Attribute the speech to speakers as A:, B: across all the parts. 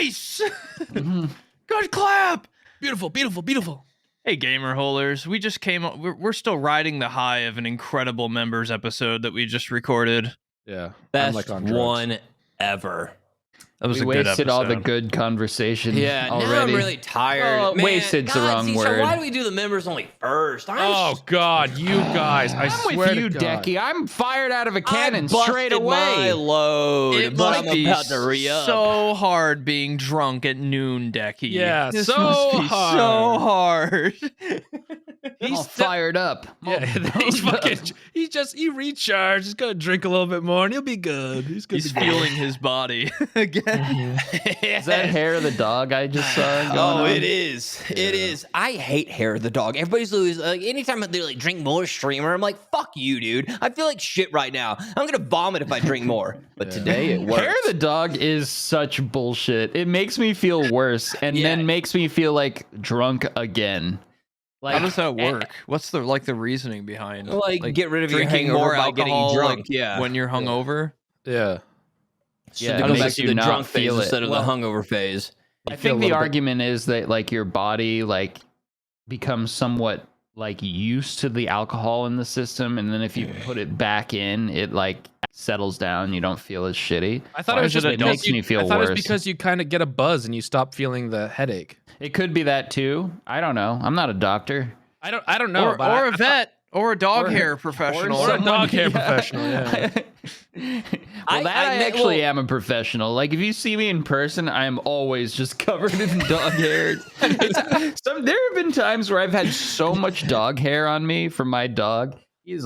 A: Nice. Good clap. Beautiful, beautiful, beautiful. Hey, gamer holers. We just came up. We're still riding the high of an incredible members episode that we just recorded.
B: Yeah.
C: Best one ever.
A: That was
D: we
A: a good
D: wasted
A: episode.
D: all the good conversation.
C: Yeah,
D: already.
C: now I'm really tired.
D: Well,
C: Man,
D: wasted's the wrong
C: see,
D: word.
C: So why do we do the members only first?
B: Oh God, you guys! I
D: I'm
B: swear
D: with you,
B: to God.
D: Dekie. I'm fired out of a cannon
C: I
D: straight
C: busted my
D: away.
C: load,
A: It
C: but
A: must
C: I'm
A: be
C: about to re-up.
A: so hard being drunk at noon, Dekie.
B: Yeah,
A: This
B: so
A: must be
B: hard.
A: so hard.
D: I'm all fired up.
B: Yeah, he recharged. He's gonna drink a little bit more, and he'll be good. He's good.
A: He's feeling his body again.
D: Is that hair of the dog I just saw? Going
C: Oh,
D: on?
C: it is. Yeah. It is. I hate hair of the dog. Everybody's always like, anytime they like drink more streamer, I'm like, fuck you, dude. I feel like shit right now. I'm gonna vomit if I drink more. But today it works.
D: Hair of the dog is such bullshit. It makes me feel worse, and then makes me feel like drunk again. Like,
A: how does that work? What's the reasoning behind
C: like get rid of your
A: drinking
C: hangover
A: more
C: by
A: alcohol,
C: getting drunk?
A: like, when you're hungover?
B: Yeah.
C: So
D: Yeah,
C: to
D: it
C: go back
D: makes
C: to
D: you
C: the
D: not
C: drunk phase
D: feel it.
C: instead of the hungover phase.
D: I think the argument is that like your body like becomes somewhat like used to the alcohol in the system, and then if you put it back in, it like settles down. You don't feel as shitty.
B: I thought it was just
D: it makes me feel
B: I thought
D: worse.
B: it was because you kind of get a buzz and you stop feeling the headache.
D: It could be that too. I don't know. I'm not a doctor.
B: I don't know.
A: Or a vet, or a dog hair professional,
B: or a dog hair professional. Yeah.
D: Well, I actually am a professional. Like, if you see me in person, I am always just covered in dog hair. There have been times where I've had so much dog hair on me from my dog. He's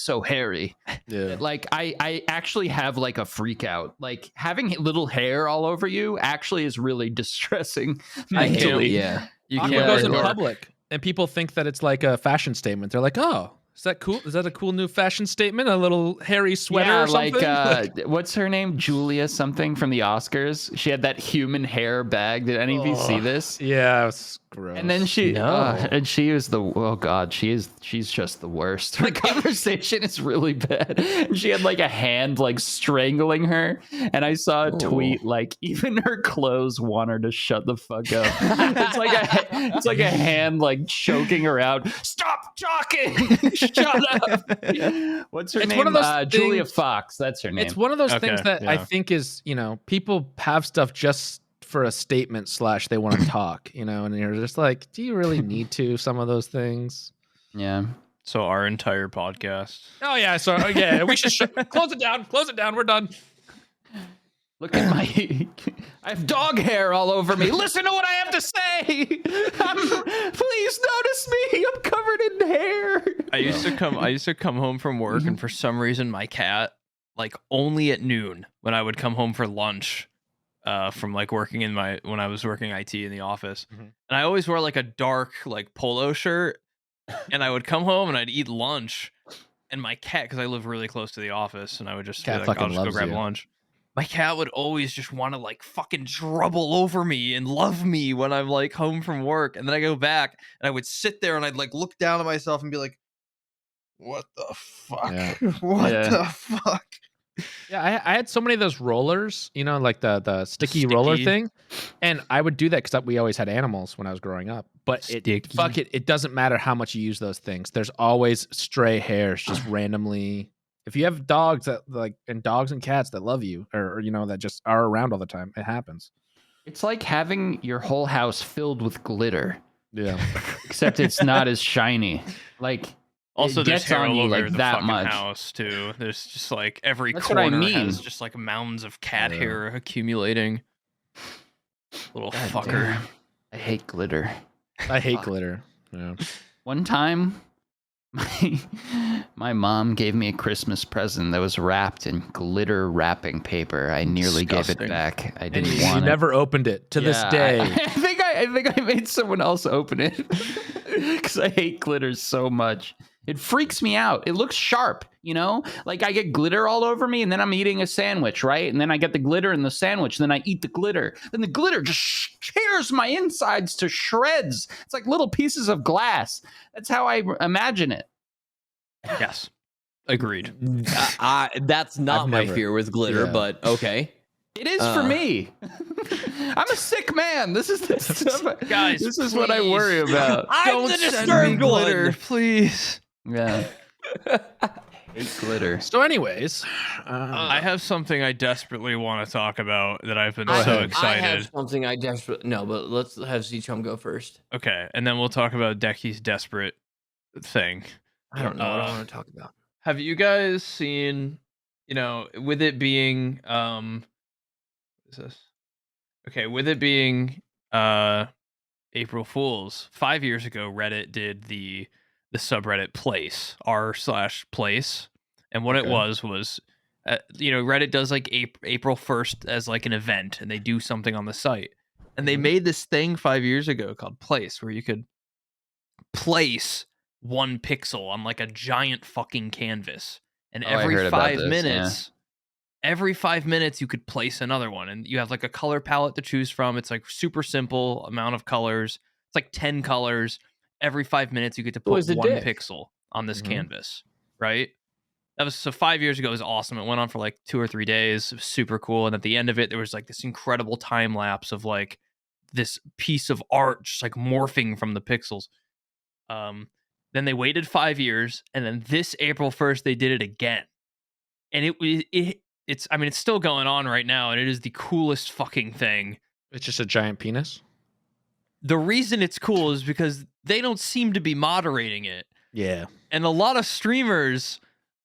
D: so hairy.
B: Yeah.
D: Like, I actually have like a freak out. Like, having little hair all over you actually is really distressing mentally.
C: Yeah.
A: You
B: Aqua
A: can't
B: goes in
A: work.
B: public, and people think that it's like a fashion statement. They're like, "Oh, is that cool? Is that a cool new fashion statement? A little hairy sweater or something?"
D: Like, what's her name? Julia something from the Oscars. She had that human hair bag. Did any of you see this?
B: Yeah, it's gross.
D: And then she was she's just the worst. Her conversation is really bad. And she had like a hand like strangling her, and I saw a tweet like even her clothes want her to shut the fuck up. It's like a hand like choking her out. Stop talking. Shut up. What's her name?
B: One of those
D: Julia
B: things-
D: Fox. That's her name.
B: It's one of those things
A: Okay,
B: that I think is, people have stuff just for a statement / they want to talk, and you're just like, do you really need to? Some of those things.
D: Yeah.
A: So our entire podcast.
B: Oh yeah, so we should close it down. Close it down. We're done.
D: Look at my... I have dog hair all over me. Listen to what I have to say. Please notice me. I'm covered in hair.
A: I used to come home from work, and for some reason my cat, like only at noon when I would come home for lunch, from like working when I was working IT in the office, and I always wore like a dark like polo shirt, and I would come home and I'd eat lunch, and my cat, because I live really close to the office, and I would just be
B: Cat
A: like, I'll
B: fucking
A: just go
B: loves
A: grab
B: you.
A: lunch. My cat would always just want to like fucking dribble over me and love me when I'm like home from work. And then I go back and I would sit there and I'd like look down at myself and be like, what the fuck?
B: Yeah.
A: What the fuck?
B: Yeah, I had so many of those rollers, like the sticky roller thing, and I would do that because we always had animals when I was growing up. But it doesn't matter how much you use those things. There's always stray hairs just randomly. If you have dogs and dogs and cats that love you, or that just are around all the time, it happens.
D: It's like having your whole house filled with glitter.
B: Yeah.
D: Except it's not as shiny. Like,
A: Also,
D: it
A: there's
D: gets
A: hair
D: on
A: all
D: you
A: over
D: like
A: the
D: that
A: fucking
D: much.
A: house too. There's just like every
D: That's what I
A: corner
D: mean.
A: has just like mounds of cat hair accumulating. Little
D: God
A: fucker.
D: damn. I hate glitter.
B: I hate glitter. Yeah.
D: One time, my mom gave me a Christmas present that was wrapped in glitter wrapping paper. I nearly gave it
A: Disgusting.
D: back. I
B: And
D: didn't
B: you
D: want it.
B: never opened it to this
D: Yeah,
B: day.
D: I think I made someone else open it because I hate glitter so much. It freaks me out. It looks sharp, Like I get glitter all over me, and then I'm eating a sandwich, right? And then I get the glitter in the sandwich, and then I eat the glitter. Then the glitter just tears my insides to shreds. It's like little pieces of glass. That's how I imagine it.
A: Yes. Agreed.
C: That's not
B: I've
C: my
B: never-
C: fear with glitter,
B: yeah.
C: but okay.
D: It is for me. I'm a sick man. This is the stuff,
A: guys.
D: This is what I worry about.
C: I'm the disturbed
A: glitter,
C: one.
A: please.
D: Yeah. Hate glitter.
B: So, anyways,
A: I have something I desperately want to talk about that I've been so
B: ahead.
C: I
A: excited.
C: have something I desperately no, but let's have Z-Chum go first.
A: Okay, and then we'll talk about Dekie's desperate thing.
C: I don't know what I want to talk about.
A: Have you guys seen, with it being what is this? Okay, with it being April Fools, 5 years ago Reddit did the subreddit place, r/place, and what it was Reddit does like April 1st as like an event, and they do something on the site, and they made this thing 5 years ago called Place, where you could place 1 pixel on like a giant fucking canvas, and every 5 minutes every 5 minutes you could place another one, and you have like a color palette to choose from. It's like super simple amount of colors. It's like 10 colors. Every 5 minutes you get to put 1 pixel on this canvas, right? That was so 5 years ago. It was awesome. It went on for like 2 or 3 days. It was super cool. And at the end of it, there was like this incredible time lapse of like this piece of art just like morphing from the pixels. Then they waited 5 years, and then this April 1st they did it again, and it's still going on right now, and it is the coolest fucking thing.
B: It's just a giant penis.
A: The reason it's cool is because they don't seem to be moderating it.
B: Yeah.
A: And a lot of streamers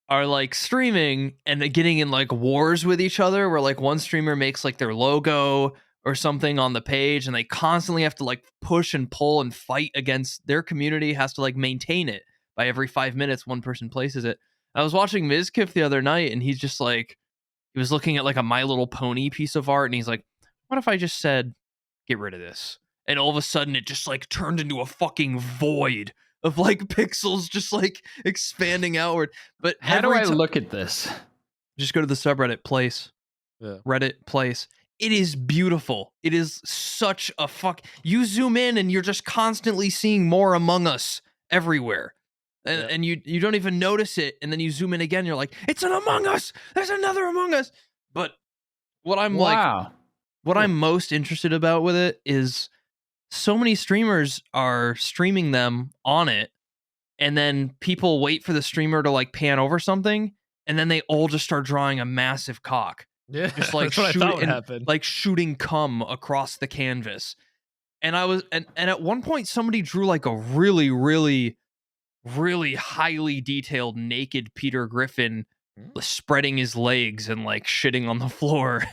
A: are like streaming and getting in like wars with each other, where like one streamer makes like their logo or something on the page, and they constantly have to like push and pull and fight against their community, has to like maintain it by every 5 minutes one person places it. I was watching Mizkif the other night, and he's just like, he was looking at like a My Little Pony piece of art, and he's like, what if I just said, get rid of this? And all of a sudden it just like turned into a fucking void of like pixels just like expanding outward. But
D: how do I look at this?
A: Just go to the subreddit Place.
B: Yeah.
A: Reddit Place. It is beautiful. It is such a you zoom in and you're just constantly seeing more Among Us everywhere. And you don't even notice it, and then you zoom in again, you're like, it's an Among Us! There's another Among Us! But what I'm I'm most interested about with it is so many streamers are streaming them on it, and then people wait for the streamer to like pan over something, and then they all just start drawing a massive cock.
B: Yeah,
A: just like shooting cum across the canvas. And and at one point somebody drew like a really, really, really highly detailed naked Peter Griffin spreading his legs and like shitting on the floor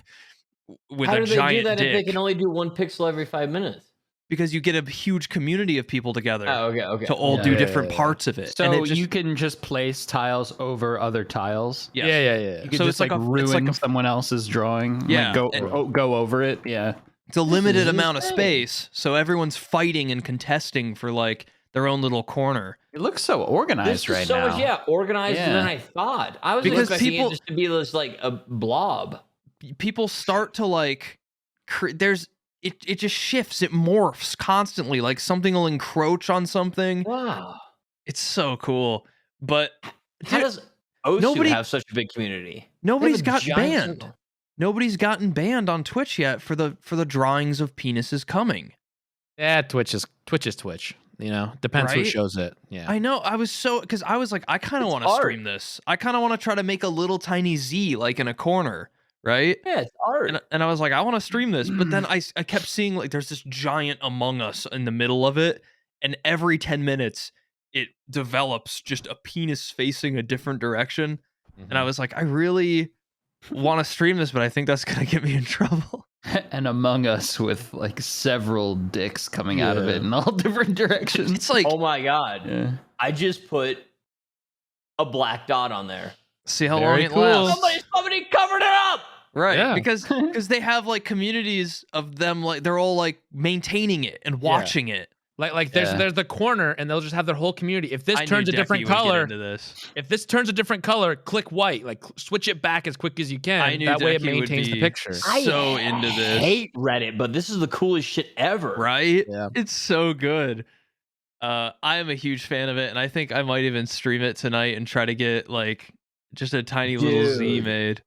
A: with a giant dick. How do they do that if
C: they can only do 1 pixel every 5 minutes?
A: Because you get a huge community of people together to all
B: Yeah,
A: do different parts of it.
D: So
A: and
D: you can just place tiles over other tiles.
A: Yes.
B: Yeah.
D: You can just like ruin someone else's drawing.
A: Yeah.
D: Like go over it. Yeah.
A: It's a limited amount of space, so everyone's fighting and contesting for like their own little corner.
D: It looks so organized right now.
C: Much, organized than I thought. I was expecting it just to be this like a blob.
A: People start to like it just shifts, it morphs constantly, like something will encroach on something.
C: Wow.
A: It's so cool. But
C: how does Osu have such a big community?
A: Nobody's got banned. Nobody's gotten banned on Twitch yet for the drawings of penises coming.
B: Yeah, Twitch is Twitch. You know, depends who shows it. Yeah,
A: I know. I was because I was like, I kind of want to stream this. I kind of want to try to make a little tiny Z like in a corner, right?
C: Yeah, it's art.
A: And I was like, I want to stream this, but then I kept seeing like there's this giant Among Us in the middle of it, and every 10 minutes it develops just a penis facing a different direction, and I was like, I really want to stream this, but I think that's gonna get me in trouble.
D: And Among Us with like several dicks coming out of it in all different directions.
A: It's like,
C: oh my god, I just put a black dot on there.
A: See how long it lasts.
C: Somebody covered it up.
A: Right, because they have like communities of them, like they're all like maintaining it and watching it.
B: Like there's the corner, and they'll just have their whole community. If this turns a different color, click white. Like switch it back as quick as you can. That way it maintains the picture.
A: So into this.
C: I hate Reddit, but this is the coolest shit ever.
A: Right? Yeah. It's so good. I am a huge fan of it, and I think I might even stream it tonight and try to get like just a tiny little Z made.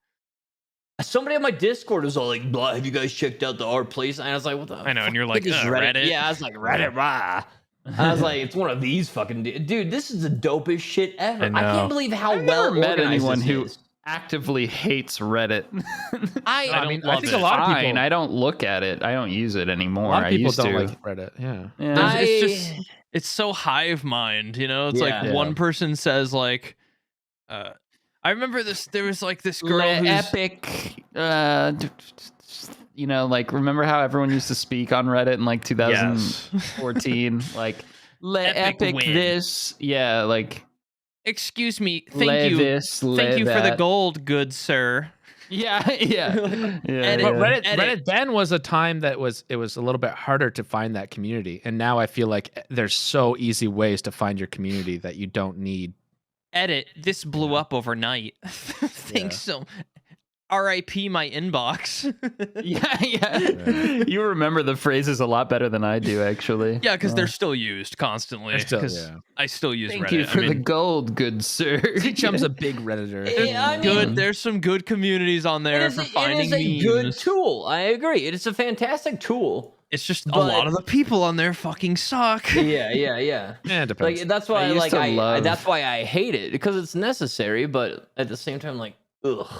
C: somebody on my Discord was all like, blah, have you guys checked out the art place? And I was like, what the
A: I know,
C: fuck
A: and you're like,
C: is
A: Reddit?
C: Yeah, I was like, Reddit, rah. I was like, it's one of these fucking dude. This is the dopest shit ever. I can't believe how
D: I've
C: well
D: never met
C: organized
D: anyone
C: this
D: who
C: is.
D: actively hates Reddit.
B: I mean, I think
A: it.
B: a lot of
D: Fine,
B: people.
D: I don't look at it. I don't use it anymore.
B: A lot of people
D: used
B: don't
D: to.
B: like Reddit. Yeah.
D: Yeah.
A: It's just it's so hive mind, you know. It's like one person says like, I remember this. There was like this girl who's
D: epic. You know, like remember how everyone used to speak on Reddit in like 2014, like epic
A: win.
D: this, yeah, like.
A: Excuse me, thank you for the gold, good sir.
D: Yeah. But
B: Reddit then was a time that it was a little bit harder to find that community, and now I feel like there's so easy ways to find your community that you don't need.
A: Edit. This blew up overnight. Thanks so. R.I.P. my inbox.
D: Yeah. You remember the phrases a lot better than I do, actually.
A: Yeah, because they're still used constantly. I still use
D: Thank
A: Reddit.
D: you for the gold, good sir.
B: Chum's a big Redditor.
A: There's some good communities on there for finding memes.
C: It is a good tool. I agree. It is a fantastic tool.
A: It's just a lot of the people on there fucking suck.
C: Yeah.
B: Yeah, it depends.
C: Like that's why that's why I hate it, because it's necessary, but at the same time, like, ugh.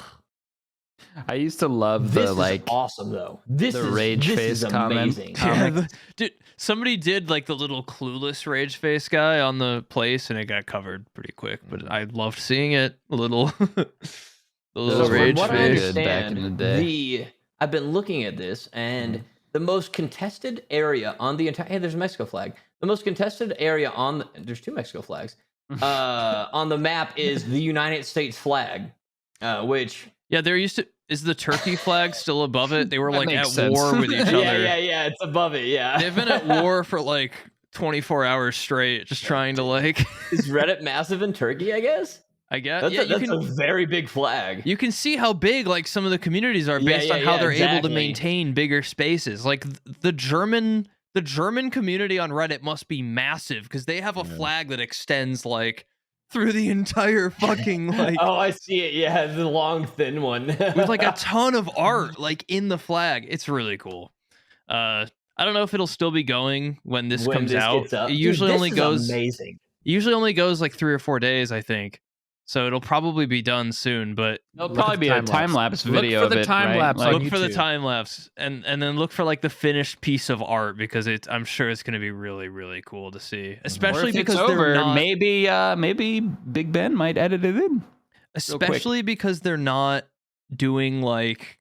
D: I used to love
C: this
D: the like
C: awesome though. This
D: rage face comment.
A: Yeah, dude, somebody did like the little clueless rage face guy on the place, and it got covered pretty quick. But I loved seeing it. The little rage
C: what
A: face.
C: I understand,
D: back in the day.
C: I've been looking at this, and the most contested area on the entire there's a Mexico flag. The most contested area there's two Mexico flags on the map is the United States flag, which
A: there used to. Is the Turkey flag still above it? They were like at
D: sense.
A: war with each other.
C: Yeah, it's above it. Yeah,
A: they've been at war for like 24 hours straight, just trying to like.
C: Is Reddit massive in Turkey? I guess.
A: That's
C: a very big flag.
A: You can see how big like some of the communities are based on how they're able to maintain bigger spaces. Like the German community on Reddit must be massive because they have a flag that extends like through the entire fucking like.
C: Oh, I see it. Yeah, the long, thin one
A: with like a ton of art like in the flag. It's really cool. I don't know if it'll still be going when this comes out. It usually only goes amazing. Usually only goes like 3 or 4 days, I think. So it'll probably be done soon, but
D: it'll probably be a time-lapse video
B: look for the
D: of it,
B: time-lapse
D: right?
B: on
A: look for the
B: YouTube.
A: time-lapse and then look for like the finished piece of art because I'm sure it's going to be really, really cool to see, especially because they're not,
D: maybe Big Ben might edit it in.
A: Especially because they're not doing like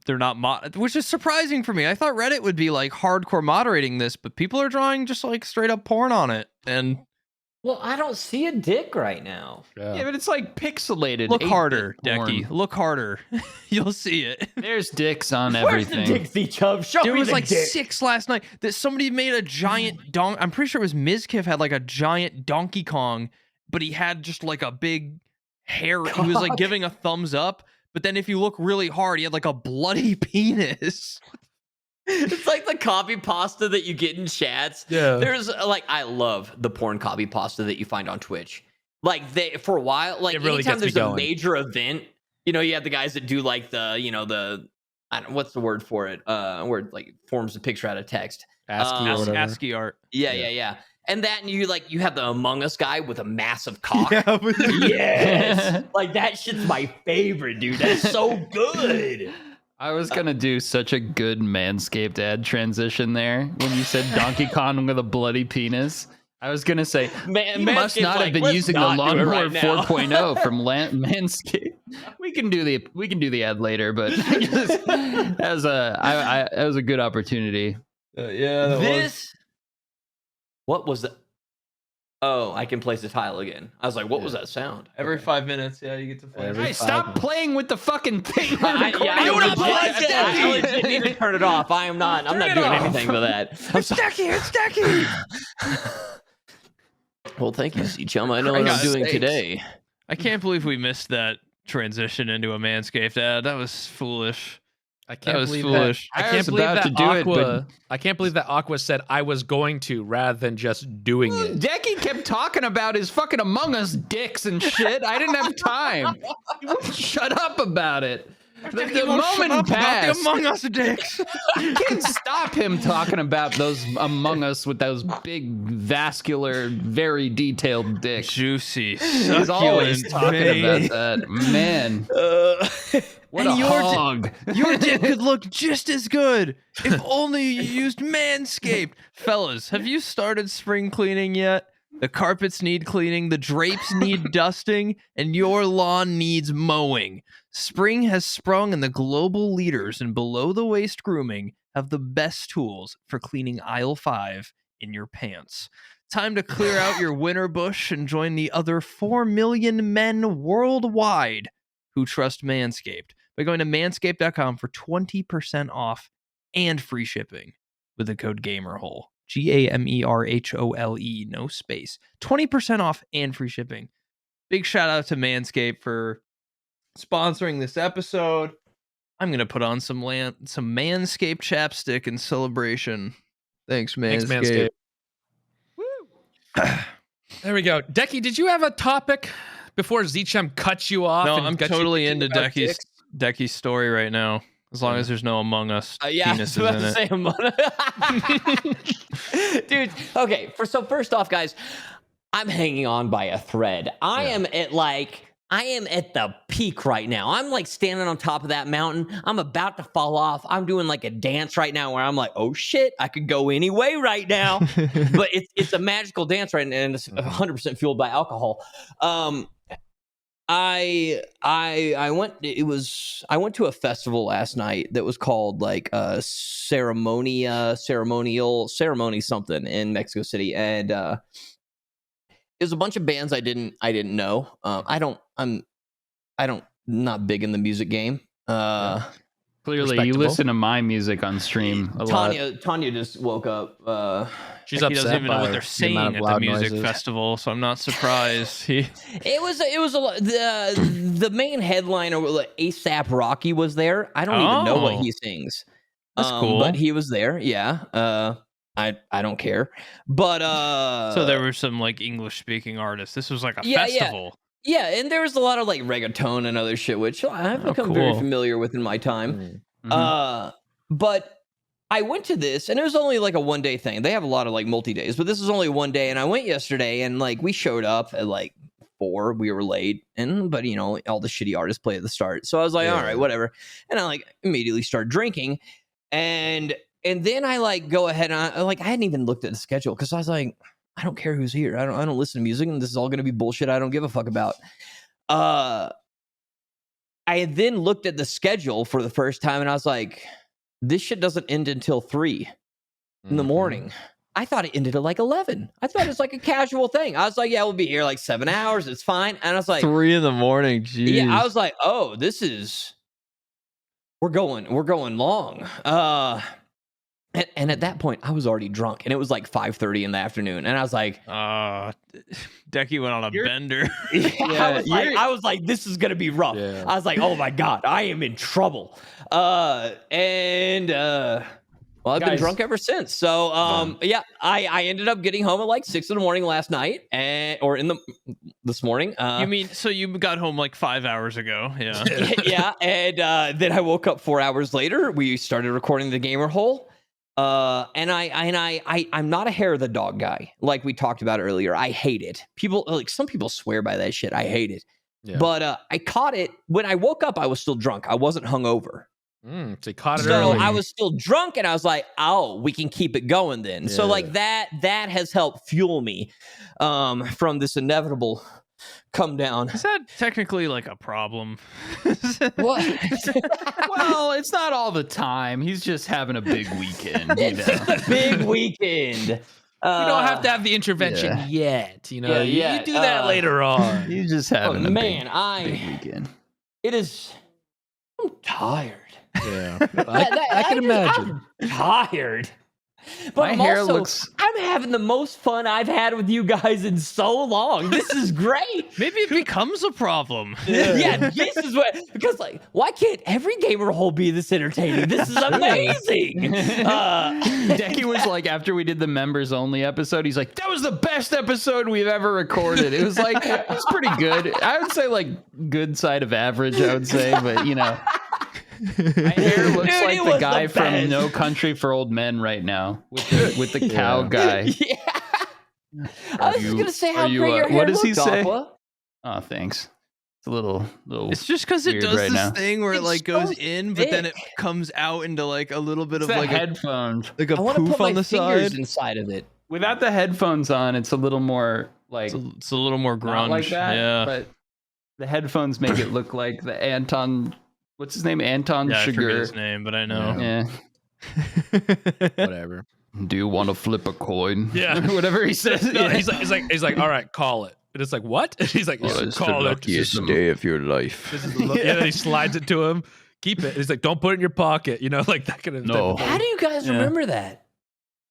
A: they're not which is surprising for me. I thought Reddit would be like hardcore moderating this, but people are drawing just like straight up porn on it. And
C: well, I don't see a dick right now.
D: Yeah, but it's like pixelated.
A: Look harder, Dekie. Look harder. You'll see it.
D: There's dicks on everything.
C: Where's the dick, C-Chubb? Show me the dick.
A: There was like 6 last night. That somebody made a giant I'm pretty sure it was Mizkiff had like a giant Donkey Kong, but he had just like a big hair. He was like giving a thumbs up, but then if you look really hard, he had like a bloody penis.
C: It's like the copy pasta that you get in chats.
B: Yeah.
C: There's like, I love the porn copy pasta that you find on Twitch. Like for a while, like
B: really
C: anytime there's
B: going.
C: a major event, you know, you have the guys that do like the, you know, I don't know, what's the word for it? Where it like forms a picture out of text.
A: ASCII art.
C: Yeah. And that you have the Among Us guy with a massive cock.
A: Yeah,
C: yes. Like that shit's my favorite, dude. That's so good.
D: I was gonna do such a good Manscaped ad transition there when you said Donkey Kong with a bloody penis. I was gonna say, you must not have been using the Lawnmower 4.0 from Manscaped. We can do the ad later, but that was a good opportunity.
C: What was that? Oh, I can place the tile again. I was like, what was that sound?
A: Every 5 minutes, you get to play.
D: Hey, stop playing with the fucking thing.
C: I didn't even turn it off. I'm not doing anything for that.
A: It's Dekie.
C: Well, thank you, C-Chum. I know what I'm doing today.
A: I can't believe we missed that transition into a Manscaped ad. That was foolish.
B: I can't believe
A: foolish.
B: I can't believe that Aqua said I was going to rather than just doing it.
D: Dekie kept talking about his fucking Among Us dicks and shit. I didn't have time. He wouldn't shut up about it. The moment passed.
A: The Among Us dicks.
D: You can't stop him talking about those Among Us with those big, vascular, very detailed dicks.
A: Juicy.
D: He's always talking about that. Man. What a hog.
A: Your dick could look just as good if only you used Manscaped. Fellas, have you started spring cleaning yet? The carpets need cleaning, the drapes need dusting, and your lawn needs mowing. Spring has sprung, and the global leaders in below-the-waist grooming have the best tools for cleaning aisle 5 in your pants. Time to clear out your winter bush and join the other 4 million men worldwide who trust Manscaped by going to manscaped.com for 20% off and free shipping with the code GAMERHOLE. GAMERHOLE, no space. 20% off and free shipping. Big shout out to Manscaped for sponsoring this episode. I'm going to put on some Manscaped chapstick in celebration. Thanks, Manscaped.
B: Woo. There we go. Dekie, did you have a topic before Zeecham cuts you off?
A: No,
B: and
A: I'm totally into Dekie's story right now. As long as there's no Among Us penises in it.
C: Say Among Us. Dude, okay. So first off, guys, I'm hanging on by a thread. I am at the peak right now. I'm like standing on top of that mountain. I'm about to fall off. I'm doing like a dance right now where I'm like, oh shit, I could go any way right now. But it's a magical dance right now, and it's 100% fueled by alcohol. I went to a festival last night that was called like ceremony something in Mexico City, and it was a bunch of bands I didn't know. I'm not big in the music game.
D: Clearly, you listen to my music on stream a lot.
C: Tanya just woke up.
B: She's
A: he
B: upset
A: doesn't even know what
B: by
A: they're saying
B: amount
A: at
B: of
A: the
B: loud
A: music
B: noises.
A: festival, so I'm not surprised.
C: It was a lot. The main headliner, ASAP Rocky, was there. I don't even know what he sings.
A: That's cool.
C: But he was there. Yeah. I don't care. But
A: so there were some like English speaking artists. This was like a festival.
C: Yeah, and there was a lot of like reggaeton and other shit, which I've become very familiar with in my time.
D: Mm-hmm.
C: But I went to this, and it was only like a one-day thing. They have a lot of like multi-days, but this was only one day. And I went yesterday, and like we showed up at like 4. We were late, but you know, all the shitty artists play at the start. So I was like, all right, whatever. And I like immediately started drinking, and then I like go ahead and I hadn't even looked at the schedule because I was like, I don't care who's here. I don't listen to music, and this is all going to be bullshit I don't give a fuck about. I had then looked at the schedule for the first time, and I was like, this shit doesn't end until 3 in the morning. I thought it ended at like 11. I thought it was like a casual thing. I was like, yeah, we'll be here like 7 hours. It's fine. And I was like,
A: 3 in the morning. Jeez.
C: Yeah, I was like, oh, we're going long. And at that point, I was already drunk, and it was like 5:30 in the afternoon, and I was like,
A: Dekie went on a bender.
C: I was like, this is gonna be rough.
B: Yeah.
C: I was like, oh my god, I am in trouble. Well, I've been drunk ever since. So, I ended up getting home at like 6 in the morning last night, this morning.
A: You mean so you got home like 5 hours ago? Yeah,
C: yeah, and then I woke up 4 hours later. We started recording the Gamer Hole. And I'm not a hair of the dog guy, like we talked about earlier. I hate it. Some people swear by that shit. I hate it. Yeah. But I caught it when I woke up. I was still drunk. I wasn't hungover.
B: So you caught it
C: early.
B: So
C: I was still drunk, and I was like, "Oh, we can keep it going then." Yeah. So like that has helped fuel me from this inevitable come down.
A: Is that technically like a problem?
C: What?
D: Well, it's not all the time. He's just having a big weekend. You know?
C: It's a big weekend.
B: You don't have to have the intervention yet. You know, you do that later on.
D: He's just having a big weekend.
C: I'm tired.
B: Yeah, I can imagine.
C: I'm tired. But I'm having the most fun I've had with you guys in so long. This is great.
A: Maybe it becomes a problem.
C: Yeah, this is because like, why can't every gamer hole be this entertaining? This is amazing.
D: Dekie was like, after we did the members only episode, he's like, that was the best episode we've ever recorded. It was like, it was pretty good. I would say like good side of average, I would say, but you know. My hair looks
C: Dude,
D: like
C: it
D: the
C: was
D: guy
C: the
D: from
C: best.
D: No Country for Old Men right now with the cow guy.
C: Yeah. I was just gonna say how great your hair
D: what does he
C: looked,
D: say?
C: Aqua.
D: Oh, thanks. It's a little.
A: It's just because it
D: weird
A: does
D: right
A: this
D: now.
A: thing where it
C: It's
A: like goes
C: so
A: in, but then it
C: thick.
A: comes out into like a little bit
D: It's
A: of
D: the
A: like
D: headphones.
A: a
C: I want to
A: poof
C: put my
A: on the
C: fingers
A: side.
C: inside of it.
D: Without the headphones on, it's a little more like
A: It's a little more grunge.
D: not like that.
A: Yeah.
D: But the headphones make it look like the Anton. What's his name? Anton
A: Yeah, I forget
D: Chigurh.
A: his name, but I know.
D: Yeah.
B: Whatever.
D: Do you want to flip a coin?
B: Yeah.
D: Whatever he says.
B: No, he's like, all right, call it. And it's like, what? And he's like,
A: Oh,
B: yeah,
A: it's
B: call
A: the
B: it.
A: luckiest day of your life.
B: This is the yeah. And then he slides it to him. Keep it. And he's like, don't put it in your pocket. You know, like that kind of.
D: No.
C: How do you guys remember that?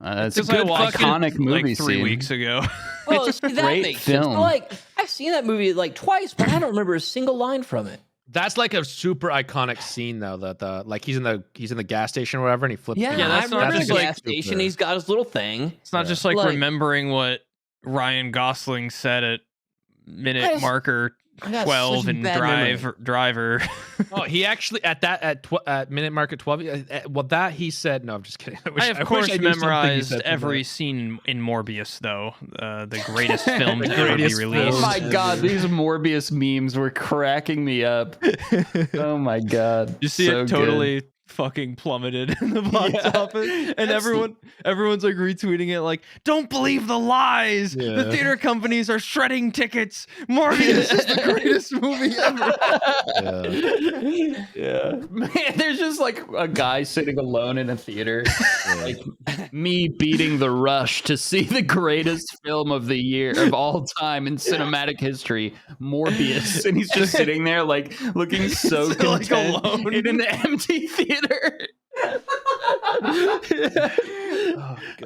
D: That's a
A: Because I
D: good
A: watched it,
D: iconic movie
A: like 3
D: scene.
A: weeks ago.
C: Well,
D: It's a
C: see, that
D: great
C: makes sense.
D: film.
C: But, like, I've seen that movie like twice, but I don't remember a single line from it.
B: That's like a super iconic scene though. That the like he's in the gas station or whatever, and he flips.
C: Yeah,
B: the
A: Yeah,
C: I
A: that's not
C: remember
A: just
C: the
A: like
C: gas station. He's got his little thing.
A: It's not
B: Yeah.
A: just like,
C: Like-
A: remembering what Ryan Gosling said at minute
C: I just-
A: marker
C: I got
A: 12
C: such a
A: in
C: bad memory.
A: Driver.
B: Oh, he actually at minute marker 12. Well, that he said. No, I'm just kidding.
A: I of course
B: knew something he
A: memorized
B: said from
A: every
B: that.
A: scene in Morbius, though. The greatest film
B: The
A: to ever be
B: greatest film.
A: released.
D: Oh my god, these Morbius memes were cracking me up. Oh my god.
A: You see
D: so
A: it
D: good.
A: totally fucking plummeted in the box
D: Yeah.
A: office, and everyone's like retweeting it, like, "Don't believe the lies. The
B: Yeah.
A: theater companies are shredding tickets. Morbius is the greatest movie ever."
D: Yeah. Man, there's just like a guy sitting alone in a theater, like me beating the rush to see the greatest film of the year of all time in cinematic history, Morbius, and he's just sitting there like looking so
A: Like,
D: content
A: alone.
D: in an empty theater.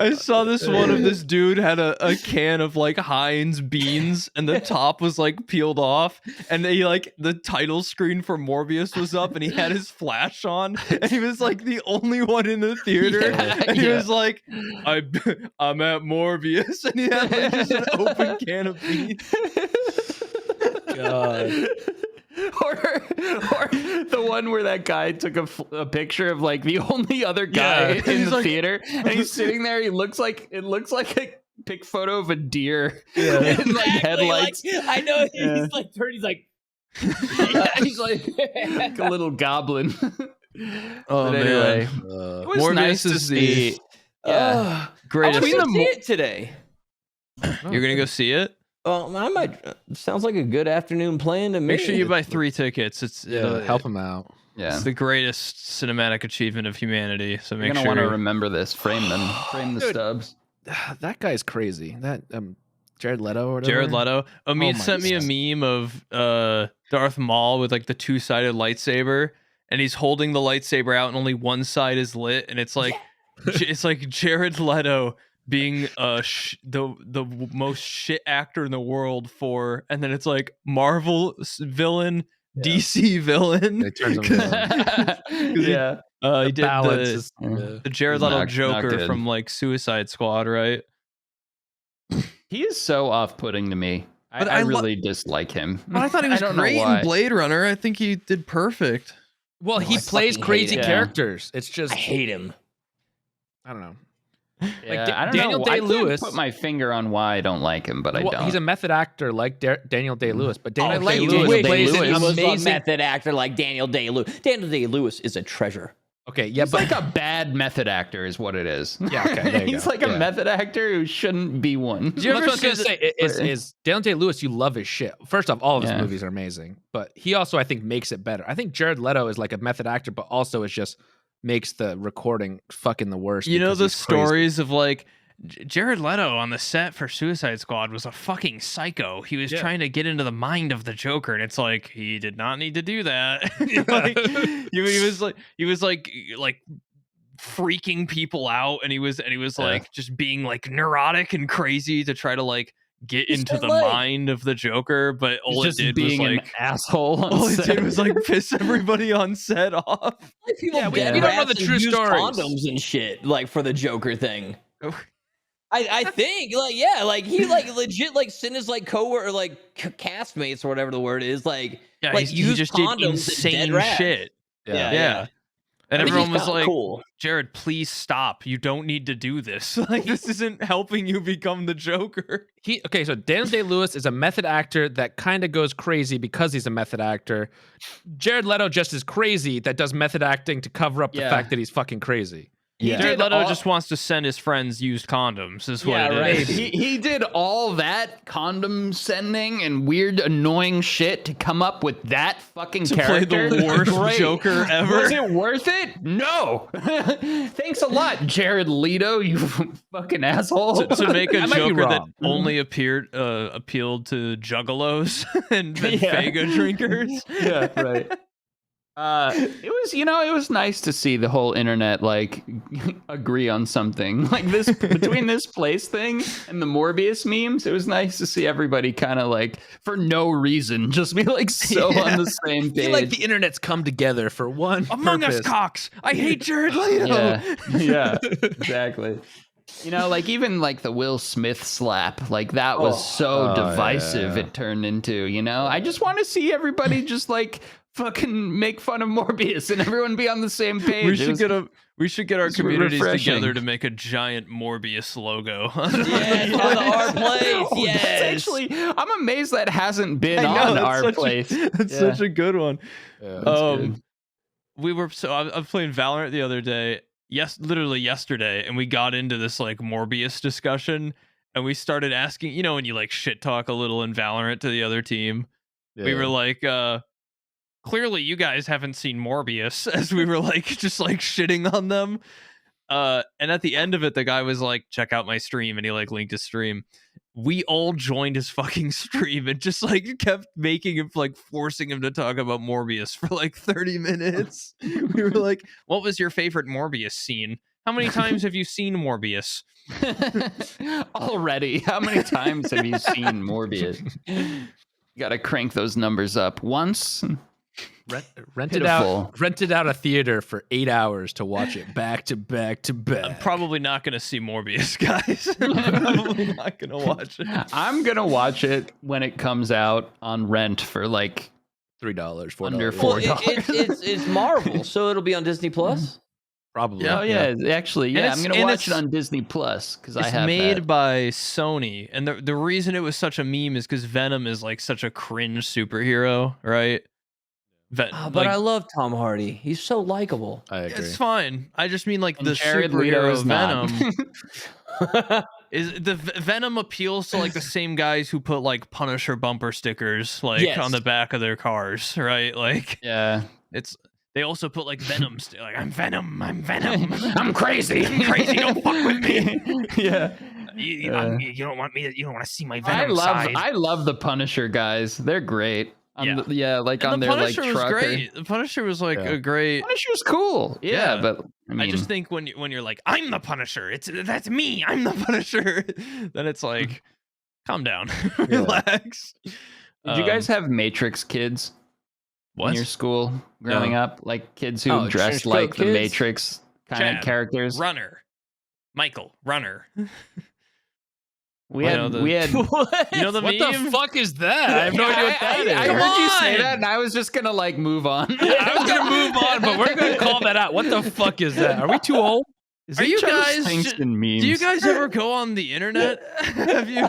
A: I saw this one of this dude had a can of like Heinz beans, and the top was like peeled off, and he like the title screen for Morbius was up, and he had his flash on, and he was like the only one in the theater,
D: Yeah,
A: and he
D: yeah.
A: was like, I'm at Morbius," and he had like just an open can of beans.
B: God.
D: Or the one where that guy took a picture of like the only other guy
A: Yeah.
D: in
A: He's
D: the
A: like-
D: theater, and he's sitting there. It looks like a pic photo of a deer
B: Yeah.
D: in like headlights.
C: Like, I know he's
D: Yeah.
C: like turned. He's like,
D: He's like a little goblin.
A: Oh
D: But anyway,
A: man,
D: it was
A: Morbius
D: nice to
A: is
D: see.
A: the
D: Yeah,
C: I
A: greatest.
C: want to see it today.
A: You're gonna go see it?
C: I might. Sounds like a good afternoon plan to me.
A: Make sure you buy 3 tickets.
B: Yeah, help him out.
D: yeah.
A: It's the greatest cinematic achievement of humanity. So
D: You're
A: make
D: gonna
A: sure.
D: want to remember this. Frame them. Frame the
B: Dude.
D: stubs.
B: That guy's crazy. That Jared Leto or whatever.
A: Jared Leto. Omid
B: my
A: sent me a meme of Darth Maul with like the 2-sided lightsaber, and he's holding the lightsaber out, and only one side is lit, and it's like it's like Jared Leto being the most shit actor in the world for, and then it's like Marvel villain, DC villain.
B: It turns him
D: Yeah.
A: He did
B: balance
A: the,
B: is-
A: the Jared
D: It's
A: Leto
D: not
A: Joker
D: good.
A: from like Suicide Squad, right?
D: He is so off-putting to me.
A: But
D: I
A: I lo-
D: really dislike him.
A: But I thought he was
D: don't know
A: great
D: why.
A: in Blade Runner. I think he did perfect.
B: Well, he
C: I
B: plays
C: fucking
B: crazy
C: hate
D: it.
B: characters. It's just
C: I hate him.
B: I don't know.
D: Yeah, I don't
B: Daniel
D: know. I
B: Day-Lewis-
D: can't put my finger on why I don't like him, but I
B: Well,
D: don't.
B: he's a method actor like Daniel Day-Lewis, but Daniel
C: like
B: Day-Lewis
C: wish
B: plays
C: he
B: an
C: was a
B: amazing.
C: method actor like Daniel Day-Lewis. Daniel Day-Lewis is a treasure.
B: Okay, yeah,
D: He's
B: but
D: like a bad method actor, is what it is.
B: Yeah, okay, there you
D: He's
B: go.
D: like a
B: Yeah.
D: method actor who shouldn't be one.
A: Do you
B: that's
A: ever
B: what I was gonna
A: see
B: say. Is Daniel Day-Lewis? You love his shit. First off, all of his
D: Yeah.
B: movies are amazing, but he also, I think, makes it better. I think Jared Leto is like a method actor, but also is just makes the recording fucking the worst.
A: You know
B: because
A: the
B: he's crazy.
A: stories of like Jared Leto on the set for Suicide Squad was a fucking psycho. He was
B: Yeah.
A: trying to get into the mind of the Joker, and it's like he did not need to do that. Like, he was like freaking people out, and he was like just being like neurotic and crazy to try to like get
C: He's
A: into
C: just
A: the
C: like-
A: mind of the Joker. But all
D: He's
A: it
D: just
A: did was
D: being an
A: like
D: asshole. On
A: all it
D: set.
A: did was like piss everybody on set off.
C: Like people
B: Yeah, we
C: dead
B: don't know
C: rats
B: the
C: and
B: true
C: used
B: stories.
C: condoms and shit, like for the Joker thing.
A: Oh.
C: I think like yeah, like he like legit like sent his like coworker or like castmates or whatever the word is like
A: Yeah,
C: like
A: he
C: used
A: just did
C: condoms and dead
A: insane
C: rats.
A: shit. Yeah. And
C: I think
A: everyone
C: he's
A: was
C: kinda
A: like,
C: cool.
A: Jared, please stop. You don't need to do this. Like, this isn't helping you become the Joker.
B: So Daniel Day-Lewis is a method actor that kind of goes crazy because he's a method actor. Jared Leto just is crazy that does method acting to cover up the fact that he's fucking crazy.
A: Jared Leto just wants to send his friends used condoms, is what it is.
D: He did all that condom sending and weird, annoying shit to come up with that fucking character.
A: Play the worst Joker ever.
D: Was it worth it? No. Thanks a lot, Jared Leto, you fucking asshole.
A: To make a Joker that only appealed to juggalos and Vega drinkers.
D: Yeah, right. It was nice to see the whole internet like agree on something like this between this place thing and the Morbius memes. It was nice to see everybody kind of like for no reason just be like so on the same page.
B: I feel like the internet's come together for one
A: Among
B: purpose.
A: Us cocks. I hate Jared Leto.
D: Yeah, exactly. Like even like the Will Smith slap, like that was so divisive. It turned into, I just want to see everybody just like fucking make fun of Morbius and everyone be on the same page.
A: We should get our communities
D: refreshing.
A: together to make a giant Morbius logo.
C: Yes, on the Our Place. Yes.
D: That's actually, I'm amazed that hasn't been on Our Place.
A: That's such a good one.
D: Yeah, good.
A: I was playing Valorant the other day. Literally yesterday, and we got into this like Morbius discussion, and we started asking, when you like shit talk a little in Valorant to the other team. Yeah. We were like, clearly you guys haven't seen Morbius, as we were like just like shitting on them. And at the end of it, the guy was like, check out my stream, and he like linked his stream. We all joined his fucking stream and just like kept making him like forcing him to talk about Morbius for like 30 minutes. We were like, what was your favorite Morbius scene? How many times have you seen Morbius?
D: Already, how many times have you seen Morbius? You gotta crank those numbers up once.
B: Rented out a theater for 8 hours to watch it back to back to back.
A: I'm probably not going to see Morbius, guys. I'm probably not going to watch it.
D: I'm going to watch it when it comes out on rent for like
B: $3, $4.
D: Under $4.
C: Well, it's Marvel, so it'll be on Disney Plus.
B: Probably.
D: Yeah. Oh yeah, actually, yeah. I'm gonna watch it on Disney Plus because I have.
A: It's made by Sony, and the reason it was such a meme is because Venom is like such a cringe superhero, right?
C: But I love Tom Hardy. He's so likable.
B: I agree.
A: It's fine. I just mean like the
D: Jared Leto
A: superhero
D: is
A: Venom. Is the Venom appeals to like the same guys who put like Punisher bumper stickers like on the back of their cars, right? Like they also put like Venom like I'm Venom, I'm crazy, don't fuck with me.
D: Yeah.
A: You don't want me. You don't want to see my Venom side.
D: I love the Punisher guys. They're great. Like
A: and
D: on their like truck.
A: The Punisher was great. The Punisher was like a great.
D: Punisher was cool. Yeah, but
A: I just think when you're like, I'm the Punisher. That's me. I'm the Punisher. Then it's like, calm down, relax.
D: Did you guys have Matrix kids in your school growing up? Like kids who dressed like the Matrix kind of characters.
A: Runner, Michael, Runner.
D: We had
C: what?
A: the
B: what
A: meme?
B: The fuck is that? I have no idea what that is.
D: I heard you say that, and I was just gonna like move on.
B: I was gonna move on, but we're gonna call that out. What the fuck is that? Are we too old?
A: Are you guys? Do you guys ever go on the internet? Have you?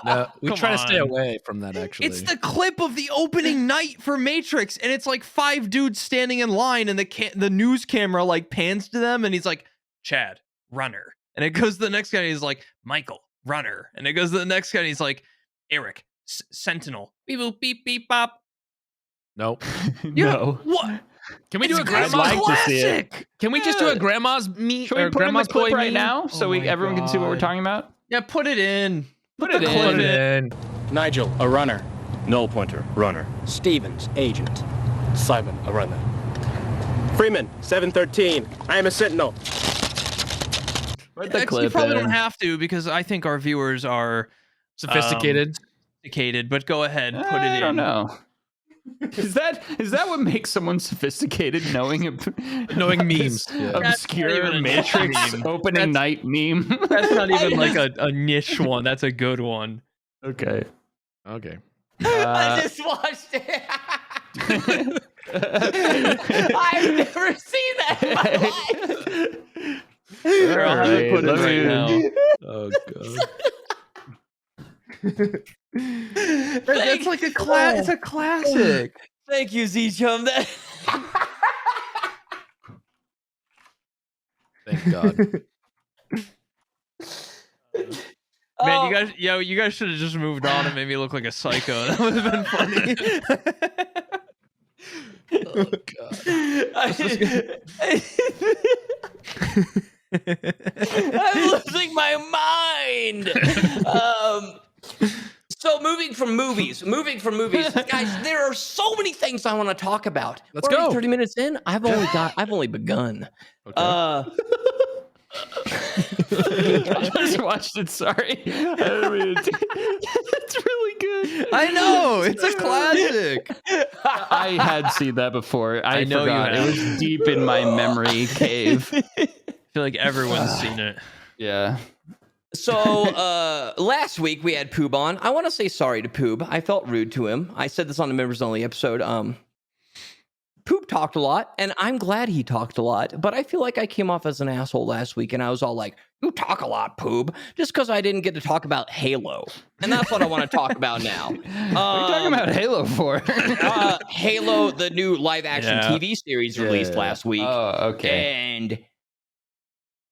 B: No, we try to stay away from that. Actually,
A: it's the clip of the opening night for Matrix, and it's like 5 dudes standing in line, and the news camera like pans to them, and he's like, "Chad, Runner," and it goes to the next guy, and he's like, "Michael, Runner," and it goes to the next guy, and he's like, "Eric, Sentinel, beep boop beep beep bop."
B: Nope.
D: No.
A: What?
B: Can we do a grandma's
A: classic?
B: Can we just do a grandma's meme?
D: Should we put in the clip right now so everyone can see what we're talking about?
A: Yeah, put it in.
B: Put it in.
E: Nigel, a runner. Null pointer, runner. Stevens, agent. Simon, a runner. Freeman, 713. I am a sentinel.
A: You probably don't have to because I think our viewers are
B: sophisticated.
A: But go ahead, put it in.
D: I don't know. Is that what makes someone sophisticated? Knowing
B: memes,
D: obscure Matrix opening night meme.
A: That's not even like a niche one. That's a good one.
D: Okay.
C: I just watched it. I've never seen that in my life.
A: Here, I'll have it
D: Alright,
A: put in right now.
B: Oh god.
A: That's like a class. It's a classic.
C: Thank you, Z-Chum. That
B: Thank God.
A: Man, you guys should have just moved on and made me look like a psycho. That would have been funny.
B: Oh god.
C: I'm losing my mind. So moving from movies, guys. There are so many things I want to talk about.
B: Let's
C: We're already
B: go.
C: 30 minutes in. I've only begun.
B: Okay.
D: I just watched it. Sorry. It's really good.
A: I know. It's a classic.
D: I had seen that before. I
A: know you
D: forgot. It
A: have.
D: was deep in my memory cave.
A: I feel like everyone's seen it.
D: Yeah.
C: So last week we had Poob on. I want to say sorry to Poob. I felt rude to him. I said this on the members only episode. Poob talked a lot, and I'm glad he talked a lot, but I feel like I came off as an asshole last week, and I was all like, you talk a lot, Poob, just because I didn't get to talk about Halo. And that's what I want to talk about now.
D: What are you talking about Halo for?
C: Halo, the new live-action TV series released last week.
D: Oh, okay.
C: And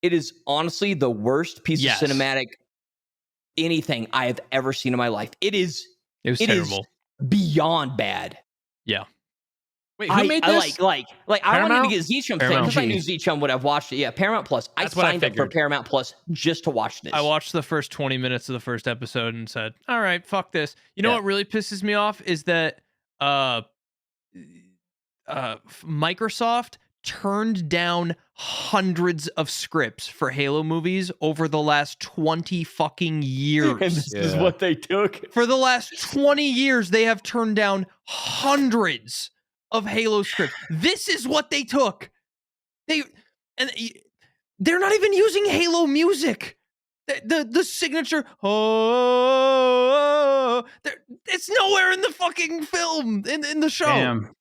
C: it is honestly the worst piece of cinematic anything I have ever seen in my life. It was terrible. Beyond bad.
A: Yeah.
B: Wait, who made this?
C: I wanted to get Z-Chum thing
A: Paramount
C: because I knew Z-Chum would have watched it. Yeah, Paramount Plus. I signed up for Paramount Plus just to watch this.
A: I watched the first 20 minutes of the first episode and said, all right, fuck this. You know what really pisses me off is that Microsoft turned down hundreds of scripts for Halo movies over the last 20 fucking years.
C: And this is what they took.
A: For the last 20 years, they have turned down hundreds of Halo scripts. This is what they took. They're not even using Halo music. The signature it's nowhere in the fucking film in the show.
D: Damn.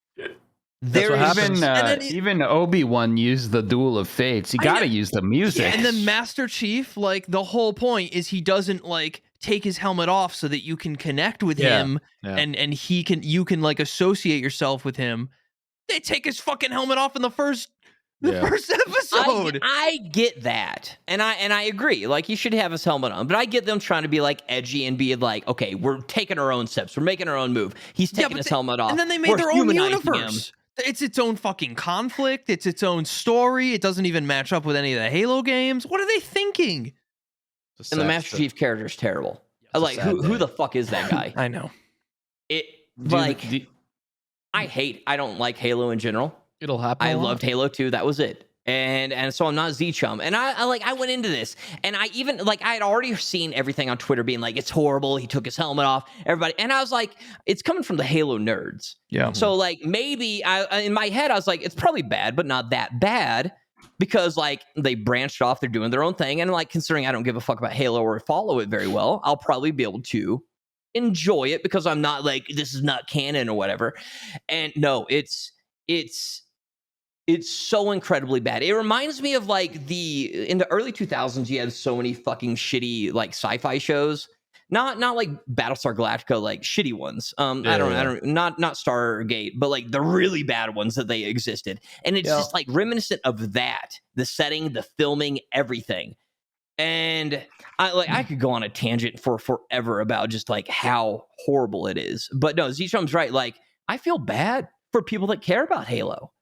D: Even Obi-Wan used the Duel of Fates. You gotta use the music.
A: Yeah, and then Master Chief, like the whole point is he doesn't like take his helmet off so that you can connect with him and you can like associate yourself with him. They take his fucking helmet off in the first episode.
C: I get that. And I agree. Like he should have his helmet on. But I get them trying to be like edgy and be like, okay, we're taking our own steps. We're making our own move. He's taking his helmet off.
A: And then they made their own universe. It's its own fucking conflict. It's its own story. It doesn't even match up with any of the Halo games. What are they thinking?
C: And the Master Chief character is terrible. Like, who the fuck is that guy?
A: I know.
C: I don't like Halo in general.
B: It'll happen.
C: I loved Halo 2. That was it. And so I'm not Z-Chum. And I went into this and I even I had already seen everything on Twitter being like, it's horrible. He took his helmet off, everybody. And I was like, it's coming from the Halo nerds.
A: Yeah.
C: So like maybe in my head, I was like, it's probably bad, but not that bad because like they branched off. They're doing their own thing. And like, considering I don't give a fuck about Halo or follow it very well, I'll probably be able to enjoy it because I'm not like, this is not canon or whatever. And no, it's so incredibly bad. It reminds me of like in the early 2000s, you had so many fucking shitty like sci-fi shows. Not like Battlestar Galactica, like shitty ones. I don't not Stargate, but like the really bad ones that they existed. And it's just like reminiscent of that. The setting, the filming, everything. And I could go on a tangent for forever about just like how horrible it is. But no, Z-Chum's right. Like I feel bad for people that care about Halo.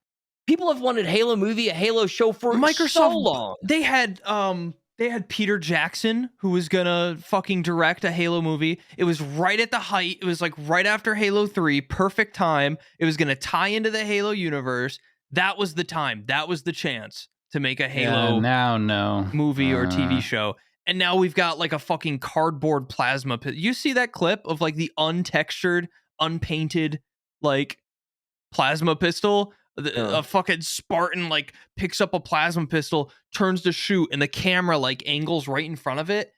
C: People have wanted Halo movie, a Halo show for Microsoft so long.
A: They had Peter Jackson who was gonna fucking direct a Halo movie. It was right at the height. It was like right after Halo 3, perfect time. It was gonna tie into the Halo universe. That was the time. That was the chance to make a Halo movie or TV show. And now we've got like a fucking cardboard plasma. You see that clip of like the untextured, unpainted like plasma pistol? A fucking Spartan like picks up a plasma pistol, turns to shoot, and the camera like angles right in front of it.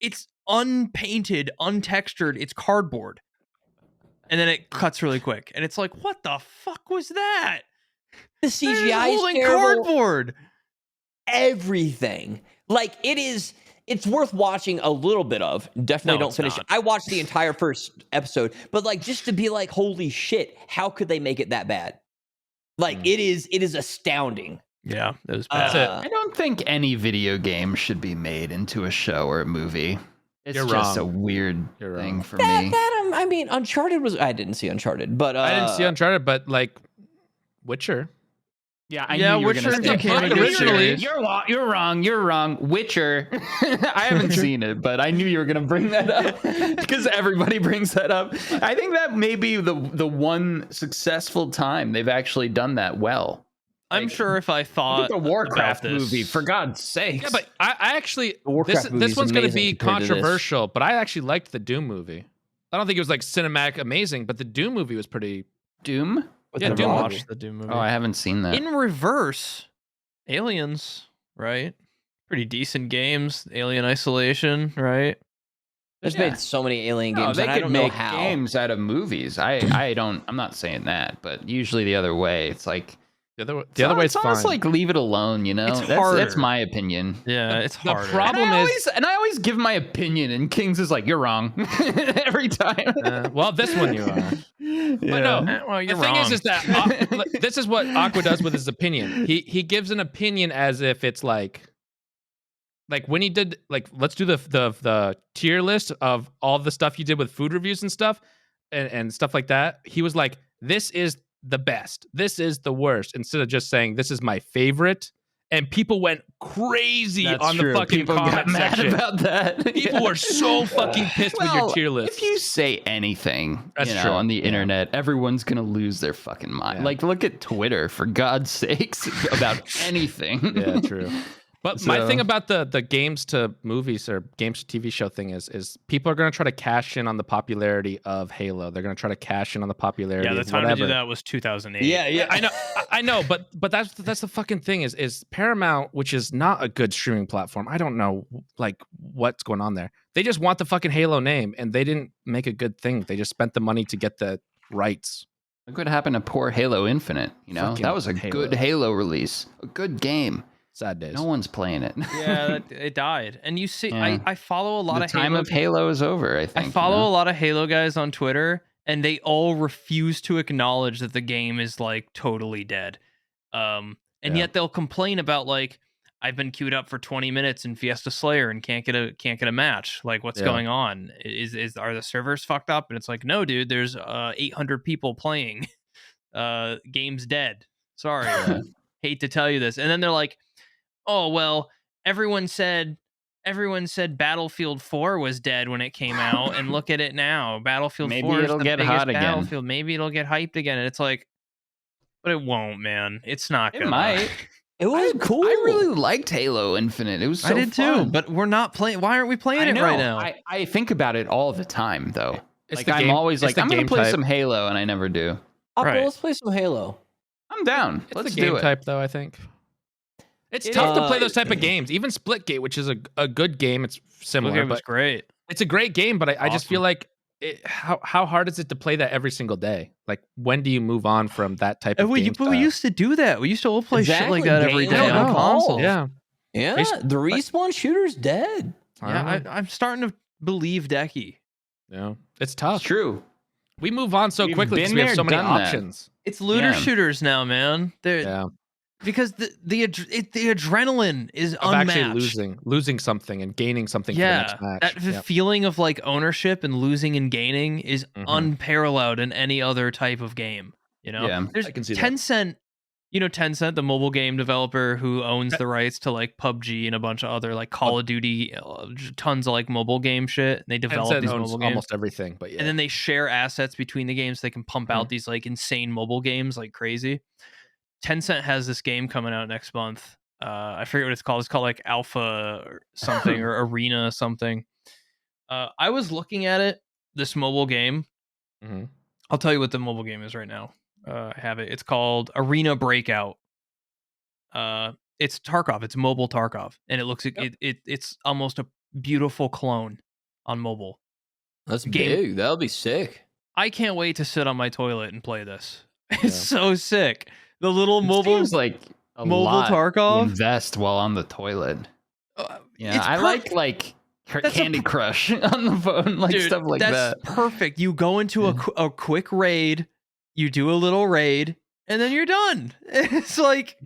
A: It's unpainted, untextured. It's cardboard. and then it cuts really quick, and it's like, what the fuck was that?
C: The
A: They're just
C: CGI is
A: holding
C: terrible.
A: cardboard.
C: Everything. Like, it's worth watching a little bit of. Definitely don't finish it. I watched the entire first episode, but like, just to be like, holy shit, how could they make it that bad? Like, it is astounding.
A: Yeah, it was bad.
D: I don't think any video game should be made into a show or a movie. It's
B: You're
D: just
B: wrong.
D: a weird
B: You're
D: thing
B: wrong.
D: for me.
C: I mean, Uncharted was. I didn't see Uncharted, but
B: I didn't see Uncharted, but like Witcher.
D: Yeah, I
A: Yeah,
D: knew you were
A: Witcher
D: going to say
A: became a
D: that.
A: good
B: originally.
A: series.
D: You're wrong. Witcher. I haven't seen it, but I knew you were going to bring that up because everybody brings that up. I think that may be the one successful time they've actually done that well.
A: I'm sure if I thought
D: Look at the Warcraft
A: about this,
D: movie, for God's sake.
B: Yeah, but I actually
C: Warcraft movie
B: this
C: is
B: one's going to
C: amazing
B: be
C: compared to this.
B: controversial, but I actually liked the Doom movie. I don't think it was like cinematic amazing, but the Doom movie was pretty.
D: Doom?
B: Yeah,
A: I
B: Doom
A: watched the Doom movie.
D: Oh, I haven't seen that.
A: In reverse, Aliens, right? Pretty decent games. Alien Isolation, right?
C: There's
D: Yeah.
C: made so many Alien
D: No,
C: games,
D: they
C: and I
D: could
C: don't know
D: make
C: how.
D: games out of movies. I'm not saying that, but usually the other way. It's like
B: The other way, it's
D: almost
B: fine.
D: like leave it alone, you know?
A: It's
D: That's
A: harder.
D: my opinion.
A: Yeah, it's
B: the
A: harder.
B: problem is,
D: And I always give my opinion, and Kings is like, "You're wrong," every time.
B: well, this one you are.
D: Yeah.
B: But no,
A: Well, you're
B: the thing
A: wrong.
B: is that this is what Aqua does with his opinion. He gives an opinion as if it's like when he did let's do the tier list of all the stuff you did with food reviews and stuff and stuff like that. He was like, this is the best, this is the worst, instead of just saying this is my favorite. And people went crazy
D: That's
B: on
D: true.
B: the fucking
D: People got
B: comment
D: mad
B: section
D: about that.
B: People were so fucking pissed with your tier list.
D: If you say anything,
B: That's true.
D: on the
B: Yeah.
D: internet, everyone's gonna lose their fucking mind.
B: Yeah.
D: Like, look at Twitter, for God's sakes, about anything.
B: Yeah, true. But my
D: So-
B: thing about the games to movies or games to TV show thing is people are going to try to cash in on the popularity of Halo. They're going to try to cash in on the popularity
A: Yeah, the
B: of
A: time
B: whatever.
A: to do that was 2008.
C: Yeah.
B: I know, but that's the fucking thing is Paramount, which is not a good streaming platform. I don't know like what's going on there. They just want the fucking Halo name, and they didn't make a good thing. They just spent the money to get the rights.
D: Look what happened to poor Halo Infinite.
B: Fucking
D: That was a
B: Halo.
D: good Halo release, a good game.
B: Sad days.
D: No one's playing it.
A: Yeah, it died. And you see,
D: Yeah.
A: I follow a lot
D: The
A: of
D: time
A: Halo.
D: of Halo is over, I think.
A: I follow a lot of Halo guys on Twitter, and they all refuse to acknowledge that the game is like totally dead. And yet they'll complain about like, I've been queued up for 20 minutes in Fiesta Slayer and can't get a match. Like, what's going on? Are the servers fucked up? And it's like, no, dude, there's 800 people playing. Game's dead. Sorry. Hate to tell you this. And then they're like, oh, well, everyone said Battlefield 4 was dead when it came out, and look at it now. Battlefield
D: Maybe
A: 4 is
D: it'll
A: the
D: get
A: biggest
D: hot again.
A: Battlefield. Maybe it'll get hyped again. And it's like, but it won't, man. It's not
D: It
A: gonna.
D: might.
C: It was cool.
D: I really liked Halo Infinite. It was so
A: I did
D: fun.
A: too, but we're not playing. Why aren't we playing it right now?
D: I think about it all the time, though.
B: It's
D: Like,
B: the
D: I'm
B: game-
D: always
B: it's
D: like,
B: the
D: I'm going
B: game
D: to play
B: type.
D: some Halo, and I never do.
C: Aqua,
A: Right.
C: let's play some Halo.
D: I'm down.
B: It's
D: Let's
B: the game
D: do it.
B: type, though. I think it's
C: It
B: tough to
C: is.
B: play those type of games. Even Splitgate, which is a good game, it's similar,
A: It was
B: but
A: great.
B: it's a great game. But I just
A: Awesome.
B: feel like how hard is it to play that every single day? Like, when do you move on from that type of game?
A: But we used to do that. We used to all play shit like
C: Exactly.
A: that every
C: Games
A: day
C: don't
A: on
C: evolve.
A: console.
B: Yeah,
C: Yeah,
B: It's-
C: the respawn shooter's dead.
A: Yeah, I'm starting to believe Dekie.
B: yeah, it's tough.
D: It's true.
B: We move on so
D: We've
B: quickly because
D: been
B: we have
D: there,
B: so many
D: done that.
B: options.
A: It's looter
D: Yeah.
A: shooters now, man. They're
B: Yeah,
A: because the adrenaline is
B: of
A: unmatched.
B: actually losing something and gaining something for the
A: Yeah,
B: next match.
A: that
B: Yep.
A: feeling of like ownership and losing and gaining is
B: Mhm.
A: unparalleled in any other type of game. You know,
D: Yeah,
A: there's
B: I can see that.
A: Tencent. You know, Tencent, the mobile game developer who owns the rights to like PUBG and a bunch of other like Call of Duty, tons of like mobile game shit. And they develop
B: Tencent
A: these
B: owns
A: mobile games.
B: almost everything, but yeah,
A: And then they share assets between the games. They can pump out these like insane mobile games like crazy. Tencent has this game coming out next month. I forget what it's called. It's called like Alpha or something or Arena something. I was looking at it, this mobile game.
B: Mhm.
A: I'll tell you what the mobile game is right now. I have it. It's called Arena Breakout. It's Tarkov. It's mobile Tarkov, and it looks it's almost a beautiful clone on mobile.
C: That's
A: Game-
C: big. That'll be sick.
A: I can't wait to sit on my toilet and play this. It's so sick. The little mobile
D: seems like a
A: mobile
D: lot
A: Tarkov.
D: to invest while on the toilet. Yeah,
A: It's
D: I like Candy Crush on the phone, like
A: Dude,
D: stuff like
A: that's
D: that.
A: perfect. You go into a quick raid, you do a little raid, and then you're done. It's like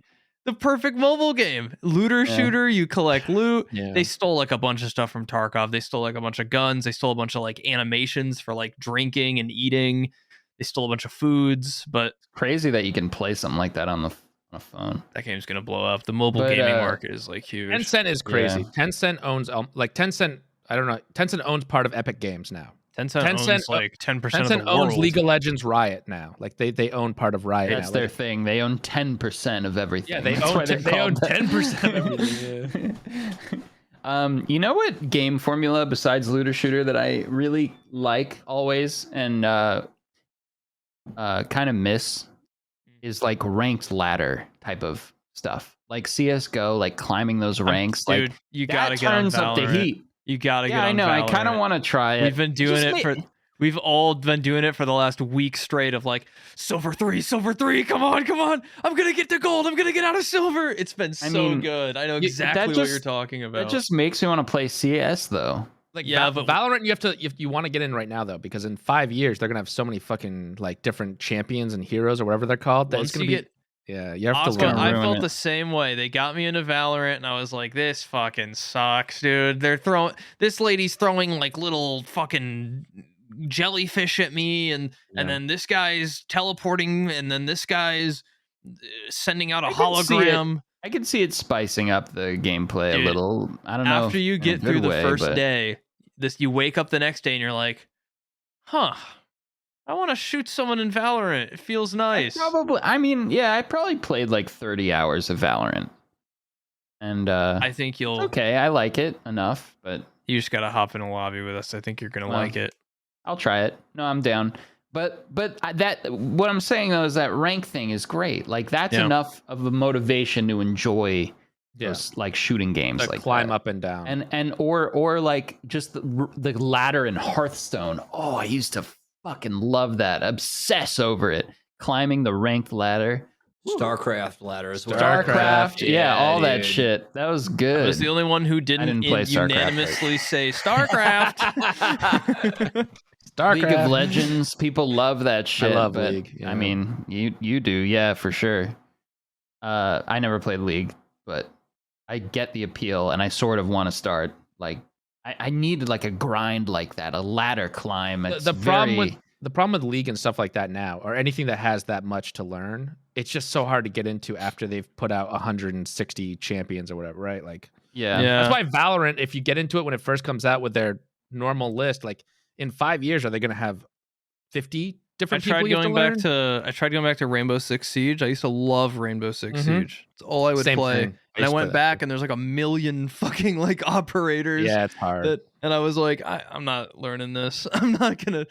A: the perfect mobile game. Looter shooter, you collect loot.
B: Yeah.
A: They stole like a bunch of stuff from Tarkov. They stole like a bunch of guns. They stole a bunch of like animations for like drinking and eating. They stole a bunch of foods, but
D: Crazy that you can play something like that on a phone.
A: that game's gonna blow up. The mobile
D: But,
A: gaming market is like huge.
B: Tencent is crazy.
D: Yeah.
B: Tencent owns like Tencent. I don't know. Tencent owns part of Epic Games now.
A: Tencent owns like 10% of
B: Tencent
A: the
B: owns
A: world.
B: League of Legends Riot now. Like they own part of Riot.
D: That's
B: now.
D: their
B: Like,
D: thing. They own 10% of everything.
B: yeah, they
D: That's
B: own
D: why they're
B: they own
D: called that.
B: 10% of everything. Yeah.
D: You know what game formula besides looter shooter that I really like always and kind of miss is like ranked ladder type of stuff. Like CS:GO, like climbing those ranks.
A: Dude,
D: like
A: you gotta
D: that
A: get on
D: turns up the
A: Valorant.
D: heat.
A: You gotta get
D: Yeah,
A: on
D: I know. I kind of
A: Valorant.
D: want to try it.
A: We've been doing
D: Just
A: it for. We've all been doing it for the last week straight of like silver 3, come on, I'm gonna get to gold, I'm gonna get out of silver. It's been so good. I know exactly what you're talking about.
D: That just makes me want to play CS though.
B: Like
A: Yeah,
B: but
A: but-
B: Valorant, you want to get in right now though, because in 5 years they're gonna have so many fucking like different champions and heroes or whatever they're called. That
A: Once
B: it's gonna
A: you
B: be
A: get
B: you have to
A: Oscar,
B: learn.
A: I
D: ruin
A: felt
D: it.
A: the same way. They got me into Valorant, and I was like, "This fucking sucks, dude." They're throwing. This lady's throwing like little fucking jellyfish at me, and then this guy's teleporting, and then this guy's sending out a
D: I can see it.
A: hologram.
D: I can see it spicing up the gameplay
A: Dude,
D: a little. I don't know.
A: After you
D: in a
A: get
D: good
A: through the
D: way,
A: first
D: but-
A: day, you wake up the next day, and you're like, "Huh." I want to shoot someone in Valorant. It feels nice.
D: I probably played like 30 hours of Valorant. And
A: I think you'll.
D: okay, I like it enough, but
A: You just gotta hop in a lobby with us. I think you're gonna
D: Well,
A: like it.
D: I'll try it. No, I'm down. But what I'm saying though is that rank thing is great. Like that's
A: Yeah.
D: enough of a motivation to enjoy
B: Yeah.
D: those like shooting games
B: To
D: like
B: climb
D: that.
B: up and down.
D: And or like just the ladder in Hearthstone. Oh, I used to fucking love that. Obsess over it. Climbing the ranked ladder.
C: StarCraft ladder as well.
D: StarCraft. Yeah, all that
C: dude.
D: shit. That was
A: I
D: good.
A: was the only one who didn't,
D: play StarCraft,
A: unanimously say StarCraft.
D: League
B: StarCraft.
D: of Legends, people love that shit.
B: love
D: but,
B: League, yeah.
D: I mean, you do, yeah, for sure. I never played League, but I get the appeal, and I sort of want to start. Like, I need like a grind like that, a ladder climb. It's
B: The problem
D: very-
B: with League and stuff like that now, or anything that has that much to learn, it's just so hard to get into after they've put out 160 champions or whatever, right? Like
D: yeah.
B: that's why Valorant, if you get into it when it first comes out with their normal list, like in 5 years, are they going to have 50
A: I
B: different
A: tried
B: people you have
A: going
B: to
A: back
B: learn?
A: to I tried going back to Rainbow Six Siege. I used to love Rainbow Six Siege. It's all I would
B: Same
A: play.
B: thing.
A: And I
B: used
A: went
B: to-
A: back and there's like a million fucking like operators.
B: Yeah, it's hard.
A: And I was like, I'm not learning this. I'm not gonna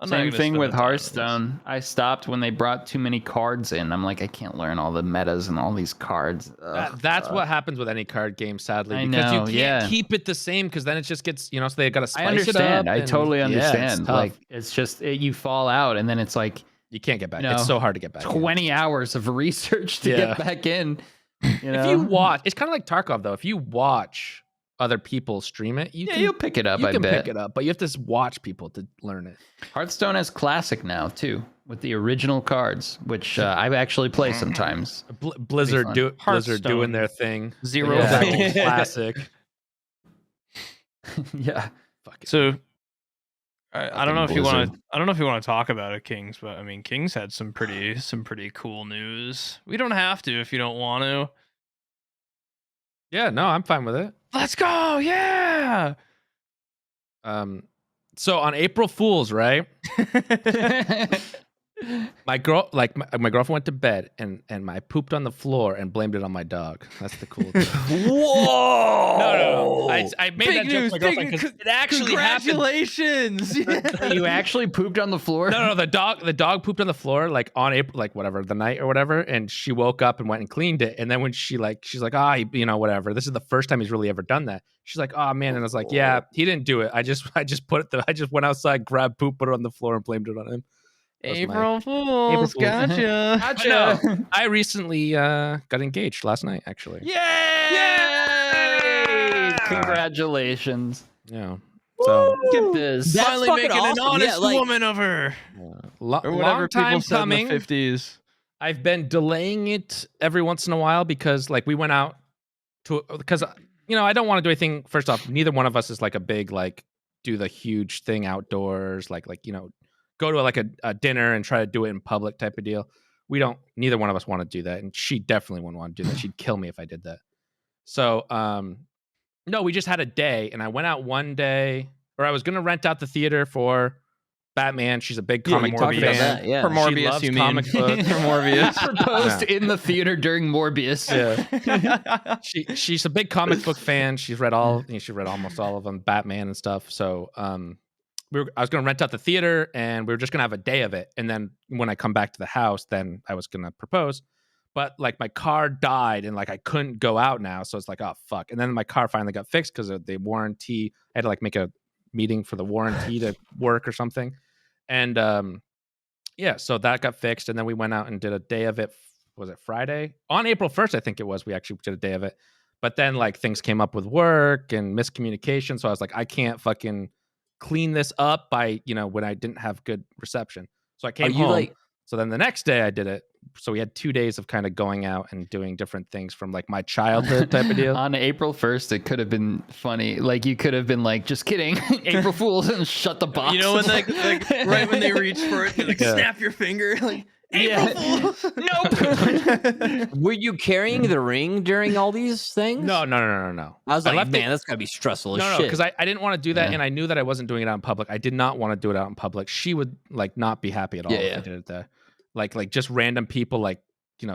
D: Same thing
A: spend
D: with
A: the time on this.
D: Hearthstone. I stopped when they brought too many cards in. I'm like, I can't learn all the metas and all these cards. Ugh.
B: That's what happens with any card game, sadly,
D: I
B: because
D: know,
B: you can't
D: yeah.
B: keep it the same, because then it just gets, so they got to spice
D: I understand.
B: it up.
D: I
B: and-
D: totally
B: yeah, it's
D: understand.
B: tough.
D: Like, it's just you fall out, and then it's like
B: you can't get back.
D: No.
B: It's so hard to get back. in.
D: 20 hours of research to
B: Yeah.
D: get back in. You know?
B: If you watch, it's kind of like Tarkov though. If you watch other people stream it,
D: you'll pick it up.
B: you
D: I
B: can
D: bet.
B: pick it up, but you have to watch people to learn it.
D: Hearthstone has classic now too, with the original cards, which I actually play sometimes.
B: Blizzard
D: fun.
B: Blizzard
A: Hearthstone.
B: doing their thing.
A: Zero
B: Yeah.
A: gold.
B: Classic.
D: Yeah.
B: Fuck it.
A: So I don't know if you want
D: Blizzard.
A: to. I don't know if you want to talk about it, Kings, but I mean, Kings had some pretty cool news. We don't have to if you don't want to.
B: Yeah, no, I'm fine with it.
A: Let's go! Yeah.
B: So on April Fools, right? My girlfriend went to bed and I pooped on the floor and blamed it on my dog. That's the cool thing.
C: Whoa!
B: No. I made
A: Big
B: that joke
A: news,
B: to my girlfriend because it actually happened.
A: Congratulations!
D: You actually pooped on the floor?
B: No, the dog pooped on the floor like on April, like whatever, the night or whatever, and she woke up and went and cleaned it. And then when she's like, whatever. This is the first time he's really ever done that. She's like, oh man, and I was like, yeah, he didn't do it. I just went outside, grabbed poop, put it on the floor, and blamed it on him.
A: April Fools, gotcha.
B: No, I recently got engaged last night, actually.
D: Yay! Congratulations.
B: Yeah. So
D: look at this.
C: That's
A: Finally
C: fucking
A: making
C: awesome.
A: an honest
C: Yeah, like-
A: woman of her.
B: or
A: Or whatever
B: long time
A: people said
B: coming.
A: in the 50s.
B: I've been delaying it every once in a while because like we went out because I don't want to do anything. First off, neither one of us is like a big like do the huge thing outdoors, like go to like a dinner and try to do it in public type of deal. Neither one of us want to do that. And she definitely wouldn't want to do that. She'd kill me if I did that. So, no, we just had a day and I went out one day, or I was going to rent out the theater for Batman. She's a big comic book
A: Morbius.
B: fan.
C: Yeah.
A: For
B: She
A: Morbius,
B: loves
A: you mean?
B: comic books.
A: For Morbius.
D: Proposed in the theater during Morbius.
B: Yeah. She's a big comic book fan. She read almost all of them, Batman and stuff. So, I was going to rent out the theater and we were just going to have a day of it. And then when I come back to the house, then I was going to propose. But like my car died and like I couldn't go out now. So it's like, oh, fuck. And then my car finally got fixed because of the warranty. I had to like make a meeting for the warranty to work or something. And so that got fixed. And then we went out and did a day of it. Was it Friday? On April 1st, I think it was. We actually did a day of it. But then like things came up with work and miscommunication. So I was like, I can't fucking clean this up by when I didn't have good reception. So I came home. So then the next day I did it. So we had 2 days of kind of going out and doing different things from like my childhood type of deal.
D: On April 1st, it could have been funny. Like you could have been like, just kidding, April Fools, and shut the box.
A: You know when like right when they reach for it, they like snap your finger like April Fools.
C: Nope. Were you carrying the ring during all these things?
B: No.
C: I was like, man, that's gotta be stressful as shit.
B: No, because I didn't want to do that, and I knew that I wasn't doing it out in public. I did not want to do it out in public. She would like not be happy at all if I did it there. Like just random people like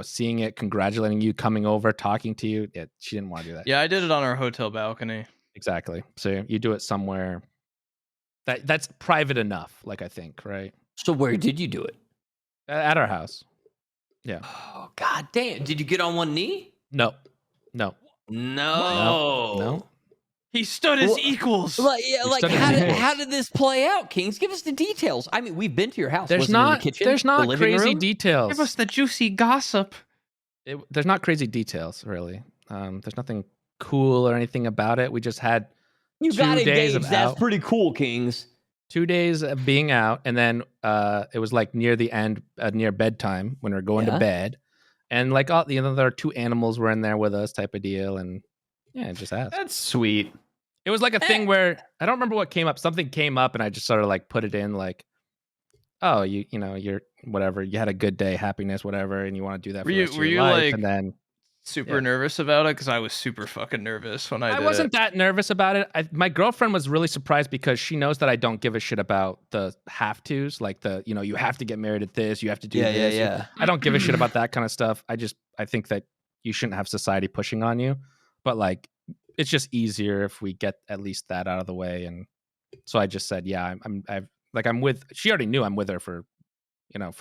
B: seeing it, congratulating you, coming over, talking to you. She didn't want to do that.
A: Yeah, I did it on our hotel balcony.
B: Exactly. So you do it somewhere that's private enough. Like I think, right?
C: So where did you do it?
B: At our house. Yeah.
C: Oh god damn! Did you get on one knee?
B: No.
A: He stood as equals.
C: How did this play out, Kings? Give us the details. I mean, we've been to your house.
B: There's
C: Wasn't it in the kitchen,
B: there's not
C: the living
B: crazy
C: room?
B: details.
A: Give us the juicy gossip.
B: There's not crazy details, really. There's nothing cool or anything about it. We just had
C: You
B: 2
C: got
B: days
C: engaged.
B: of
C: That's
B: out.
C: pretty cool, Kings.
B: 2 days of being out, and then it was like near the end, near bedtime when we were going to bed, and like there are 2 animals were in there with us, type of deal, and it just happened.
D: That's sweet.
B: It was like a thing where I don't remember what came up. Something came up, and I just sort of like put it in, like, oh, you're whatever. You had a good day, happiness, whatever, and you want to do that for the rest of your life, and then.
A: Super nervous about it because I was super fucking nervous when I did it.
B: I wasn't that nervous about it. My girlfriend was really surprised because she knows that I don't give a shit about the have tos, like you have to get married at this, you have to do this.
C: Yeah.
B: I don't give a shit about that kind of stuff. I think that you shouldn't have society pushing on you, but like it's just easier if we get at least that out of the way. And so I just said, yeah, I'm with. She already knew I'm with her for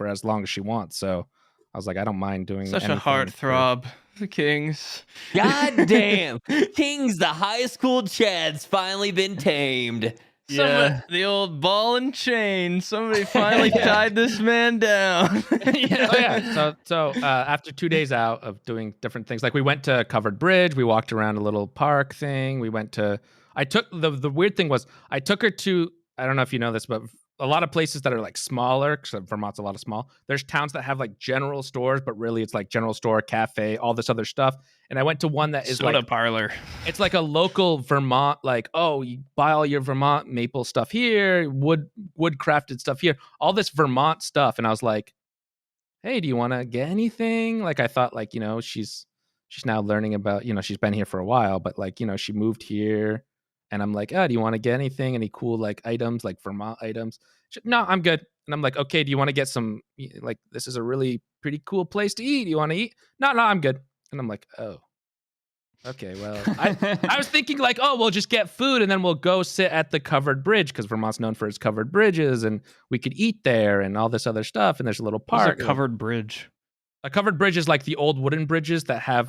B: as long as she wants. So I was like, I don't mind doing
A: such a
B: anything
A: heartthrob. The Kings.
C: God damn. Kings, the high school Chad's finally been tamed.
A: The old ball and chain. Somebody finally tied this man down.
B: So after 2 days out of doing different things, like we went to Covered Bridge, we walked around a little park thing. I took the weird thing was I took her to, I don't know if you know this, but a lot of places that are like smaller, because Vermont's a lot of small, there's towns that have like general stores, but really it's like general store, cafe, all this other stuff. And I went to one that is
A: soda
B: like
A: parlor.
B: It's like a local Vermont, like, oh, you buy all your Vermont maple stuff here, wood crafted stuff here, all this Vermont stuff. And I was like, hey, do you want to get anything? Like I thought, like, she's now learning about, she's been here for a while, but like, she moved here. And I'm like, oh, do you want to get anything? Any cool like items, like Vermont items? No, I'm good. And I'm like, okay, do you want to get some, like, this is a really pretty cool place to eat. You want to eat? No, I'm good. And I'm like, oh, okay, well, I was thinking like, oh, we'll just get food and then we'll go sit at the covered bridge because Vermont's known for its covered bridges and we could eat there and all this other stuff. And there's a little park.
A: What's a covered bridge?
B: A covered bridge is like the old wooden bridges that have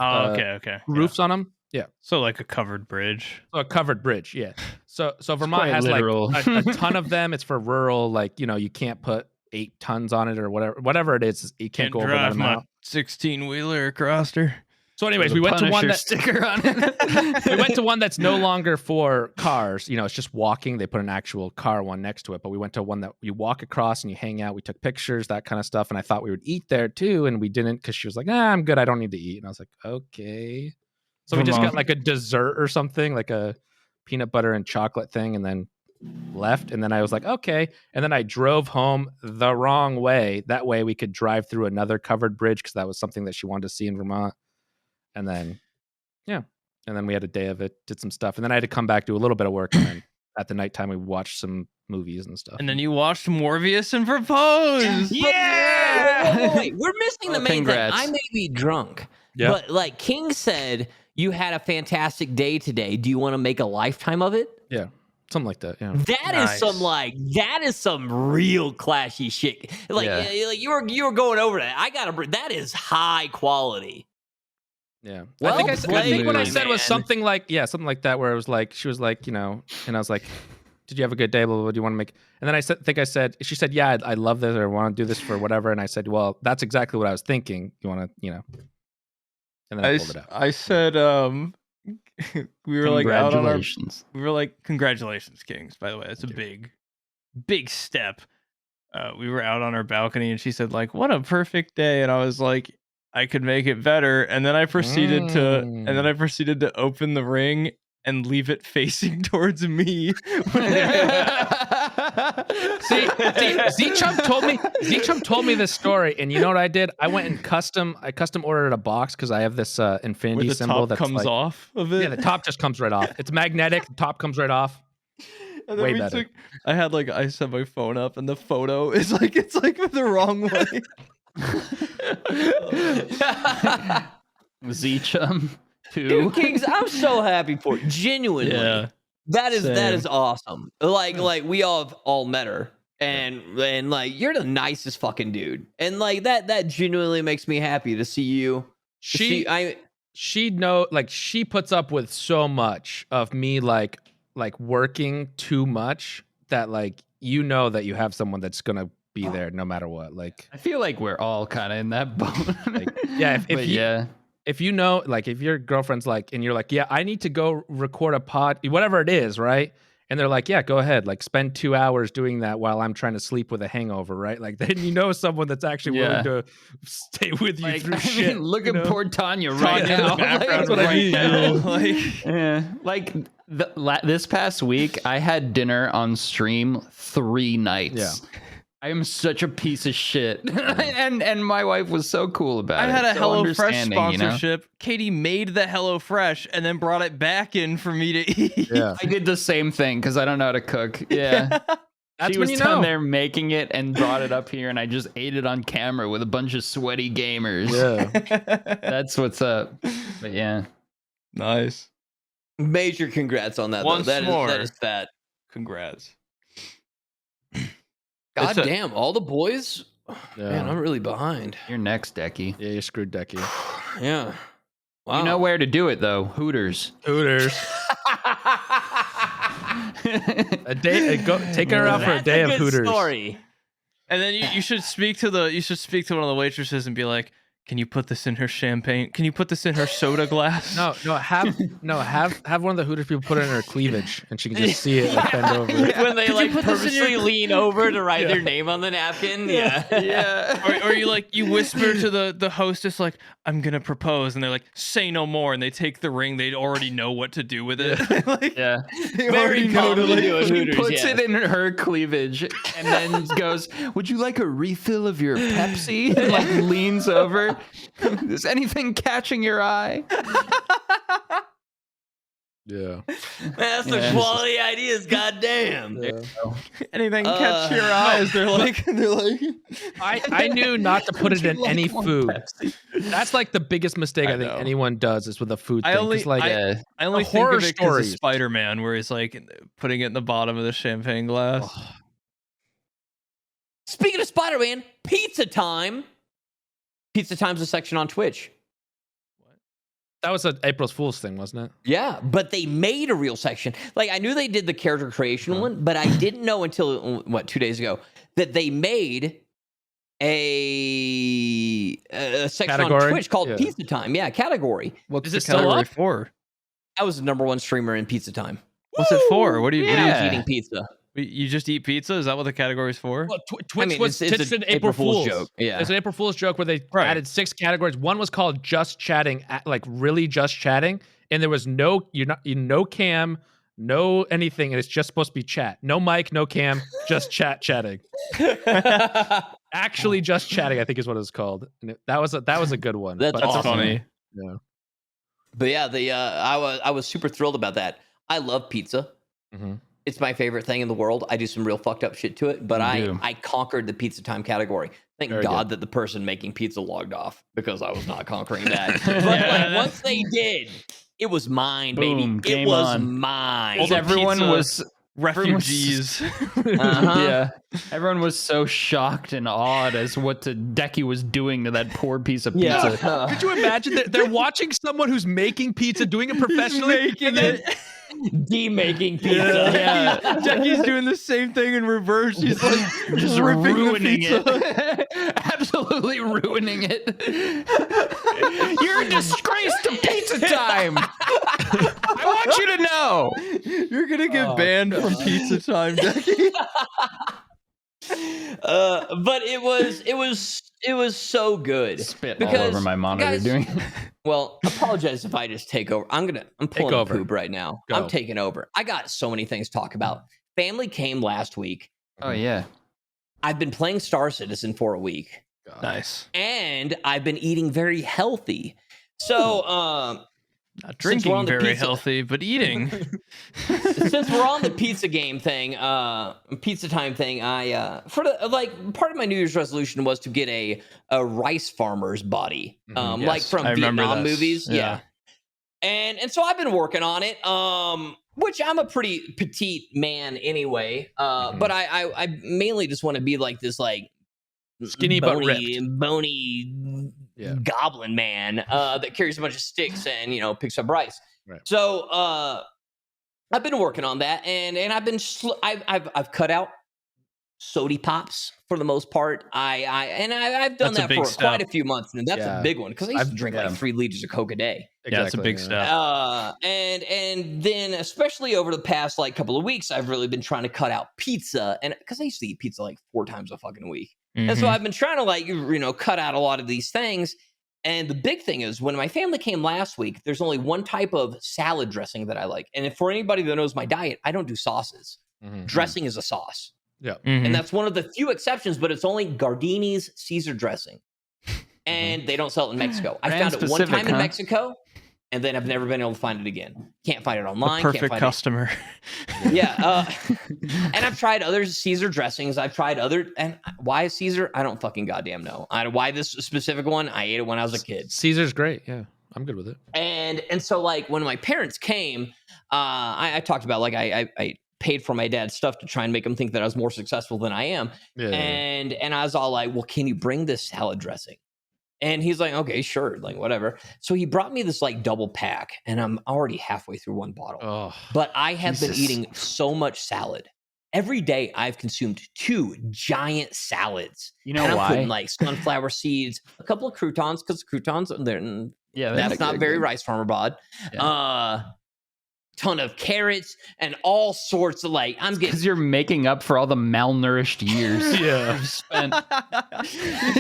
B: roofs on them. Yeah.
A: So like a covered bridge.
B: So a covered bridge, yeah. So Vermont has
D: literal.
B: like a ton of them. It's for rural, like, you know, you can't put 8 tons on it or whatever it is. You can't go over that amount.
A: 16-wheeler across her.
B: So anyways, we went to one that
D: sticker on it.
B: we went to one that's no longer for cars. You know, it's just walking. They put an actual car one next to it. But we went to one that you walk across and you hang out. We took pictures, that kind of stuff. And I thought we would eat there too. And we didn't because she was like, I'm good. I don't need to eat. And I was like, okay. So we just got like a dessert or something, like a peanut butter and chocolate thing, and then left. And then I was like, okay. And then I drove home the wrong way. That way we could drive through another covered bridge because that was something that she wanted to see in Vermont. And then, yeah. And then we had a day of it, did some stuff. And then I had to come back, do a little bit of work. And then at the nighttime, we watched some movies and stuff.
A: And then you watched Morbius and proposed.
C: Yeah! Wait. We're missing the main
D: congrats.
C: thing. I may be drunk, but like King said, you had a fantastic day today. Do you want to make a lifetime of it?
B: Yeah. Something like that. Yeah.
C: That is some real clashy shit. Like, like you were going over that. That is high quality.
B: Yeah.
C: Well
B: I think what I said was
C: man.
B: something like that, where it was like, she was like, you know, and I was like, did you have a good day? Blah, blah, blah, do you want to make, and then she said, yeah, I love this or want to do this for whatever. And I said, well, that's exactly what I was thinking. You want to, you know, and then I pulled it out.
A: I said, we were like out on we were like, congratulations, Kings. By the way, that's a big step. We were out on our balcony and she said like, what a perfect day. And I was like, I could make it better. And then I proceeded to open the ring and leave it facing towards me.
B: Z-Chum told me this story, and you know what I did? I went and custom ordered a box because I have this infinity symbol that
A: comes off of it.
B: Yeah, the top just comes right off. It's magnetic. The top comes right off.
A: And then way better. I set my phone up, and the photo is like it's like the wrong way.
D: Z-Chum.
C: Dude, Kings, I'm so happy for you. Genuinely. Yeah. That is awesome. Like we all met her. And like you're the nicest fucking dude. And like that genuinely makes me happy to see you. She
B: puts up with so much of me like working too much that like you know that you have someone that's gonna be there no matter what. Like
D: I feel like we're all kind of in that boat.
B: Like, yeah, if you know, like if your girlfriend's like, and you're like, yeah, I need to go record a pod, whatever it is, right? And they're like, yeah, go ahead. Like spend 2 hours doing that while I'm trying to sleep with a hangover, right? Like then you know someone that's actually willing to stay with you through shit.
D: Look at poor Tanya right now.
A: That's what I mean.
D: This past week, I had dinner on stream 3 nights.
B: Yeah.
D: I am such a piece of shit. and my wife was so cool about it.
A: I had a HelloFresh sponsorship. You know? Katie made the HelloFresh and then brought it back in for me to eat.
B: Yeah.
D: I did the same thing because I don't know how to cook. Yeah. She was down there making it and brought it up here, and I just ate it on camera with a bunch of sweaty gamers.
B: Yeah.
D: That's what's up. But yeah.
A: Nice.
C: Major congrats on that.
A: Once more.
C: That is fat.
A: Congrats.
C: God damn, all the boys. Yeah. Man, I'm really behind.
D: You're next, Dekie.
B: Yeah, you're screwed, Dekie.
C: Yeah. Wow.
D: You know where to do it though. Hooters.
B: Take her out for a day of Hooters.
C: Story.
A: And then you should speak to one of the waitresses and be like, can you put this in her champagne? Can you put this in her soda glass?
B: Have one of the Hooters people put it in her cleavage, and she can just see it like bend over.
C: When they like purposely lean over to write their name on the napkin. Yeah.
A: Or you whisper to the hostess like, I'm gonna propose, and they're like, say no more, and they take the ring. They already know what to do with it.
C: They already know to do it.
D: She puts it in her cleavage, and then goes, "Would you like a refill of your Pepsi?" And like leans over. Is anything catching your eye?
B: Yeah.
C: That's the quality ideas. Goddamn.
B: Yeah.
A: Anything catch your eyes? They're like.
B: I knew not to put it in any food. That's like the biggest mistake I think anyone does is with a food thing.
A: I only think of it because of Spider-Man, where he's like putting it in the bottom of the champagne glass.
B: Oh.
C: Speaking of Spider-Man, pizza time. Pizza time's a section on Twitch.
B: That was an April Fool's thing, wasn't it?
C: Yeah, but they made a real section. Like, I knew they did the character creation one, but I didn't know until, 2 days ago, that they made a section on Twitch called Pizza Time. Yeah, category.
A: What's
B: Is
A: the
B: it still
A: category
B: up?
A: for?
C: I was the number one streamer in Pizza Time.
A: What's it for? What do you
C: eating pizza?
A: You just eat pizza? Is that what the category is for?
B: Well, Twitch was it's an April Fool's joke.
C: Yeah,
B: it's an April Fool's joke where they added 6 categories. One was called just chatting, like really just chatting, and there was no cam, no anything, and it's just supposed to be chat. No mic, no cam, just chatting. Actually, just chatting, I think is what it was called. And that was a good one.
C: That's awesome.
A: Funny.
B: Yeah.
C: But yeah, I was super thrilled about that. I love pizza.
B: Mm-hmm.
C: It's my favorite thing in the world. I do some real fucked up shit to it, but I conquered the Pizza Time category. Thank God that the person making pizza logged off, because I was not conquering that. But like, once they did, it was mine,
D: Boom,
C: baby. It was mine.
D: Well, everyone was
A: refugees.
D: Yeah, everyone was so shocked and awed as what Dekie was doing to that poor piece of pizza.
B: Yeah. Could you imagine that they're watching someone who's making pizza, doing it professionally,
C: demaking pizza.
A: Yeah. Dekie's doing the same thing in reverse. He's like just ruining
D: it. Absolutely ruining it. You're a disgrace to Pizza Time. I want you to know.
A: You're gonna get banned from Pizza Time, Dekie.
C: But it was so good.
D: Spit all over my monitor,
C: guys,
D: doing it.
C: Well, apologize if I just take over. I'm pulling a poop right now.
B: Go.
C: I'm taking over. I got so many things to talk about. Family came last week.
D: Oh yeah.
C: I've been playing Star Citizen for a week.
A: Nice.
C: And I've been eating very healthy. So
A: not drinking very healthy, but eating.
C: Since we're on the pizza game thing, Pizza Time thing, I part of my New Year's resolution was to get a rice farmer's body, like from Vietnam movies. Yeah. And so I've been working on it. Which I'm a pretty petite man anyway. But I mainly just want to be like this like
B: skinny
C: bony goblin man that carries a bunch of sticks and picks up rice.
B: Right.
C: So I've been working on that, and I've been I've cut out sody pops for the most part. I've done that for quite a few months, and that's a big one because I used to drink like 3 liters of Coke a day.
A: Yeah, that's a big step.
C: And then especially over the past like couple of weeks, I've really been trying to cut out pizza, and because I used to eat pizza like 4 times a fucking week. And so I've been trying to like, cut out a lot of these things. And the big thing is when my family came last week, there's only one type of salad dressing that I like. And for anybody that knows my diet, I don't do sauces. Dressing is a sauce.
B: Yeah.
C: And that's one of the few exceptions, but it's only Gardini's Caesar dressing. And they don't sell it in Mexico. I found it one time in Mexico, and then I've never been able to find it again. Can't find it online.
A: Perfect customer.
C: Yeah. And I've tried other Caesar dressings. I've tried and why Caesar? I don't fucking goddamn know. Why this specific one? I ate it when I was a kid.
B: Caesar's great. Yeah. I'm good with it.
C: And so like when my parents came, I talked about like I paid for my dad's stuff to try and make him think that I was more successful than I am. Yeah. And I was all like, well, can you bring this salad dressing? And he's like, okay, sure, like whatever. So he brought me this like double pack, and I'm already halfway through one bottle.
B: Oh,
C: but I have been eating so much salad. Every day I've consumed 2 giant salads.
D: You know
C: and I'm
D: why?
C: putting like sunflower seeds, a couple of croutons, because croutons, that's not very rice farmer bod. Yeah. Ton of carrots and all sorts of like I'm getting
D: because you're making up for all the malnourished years you've spent.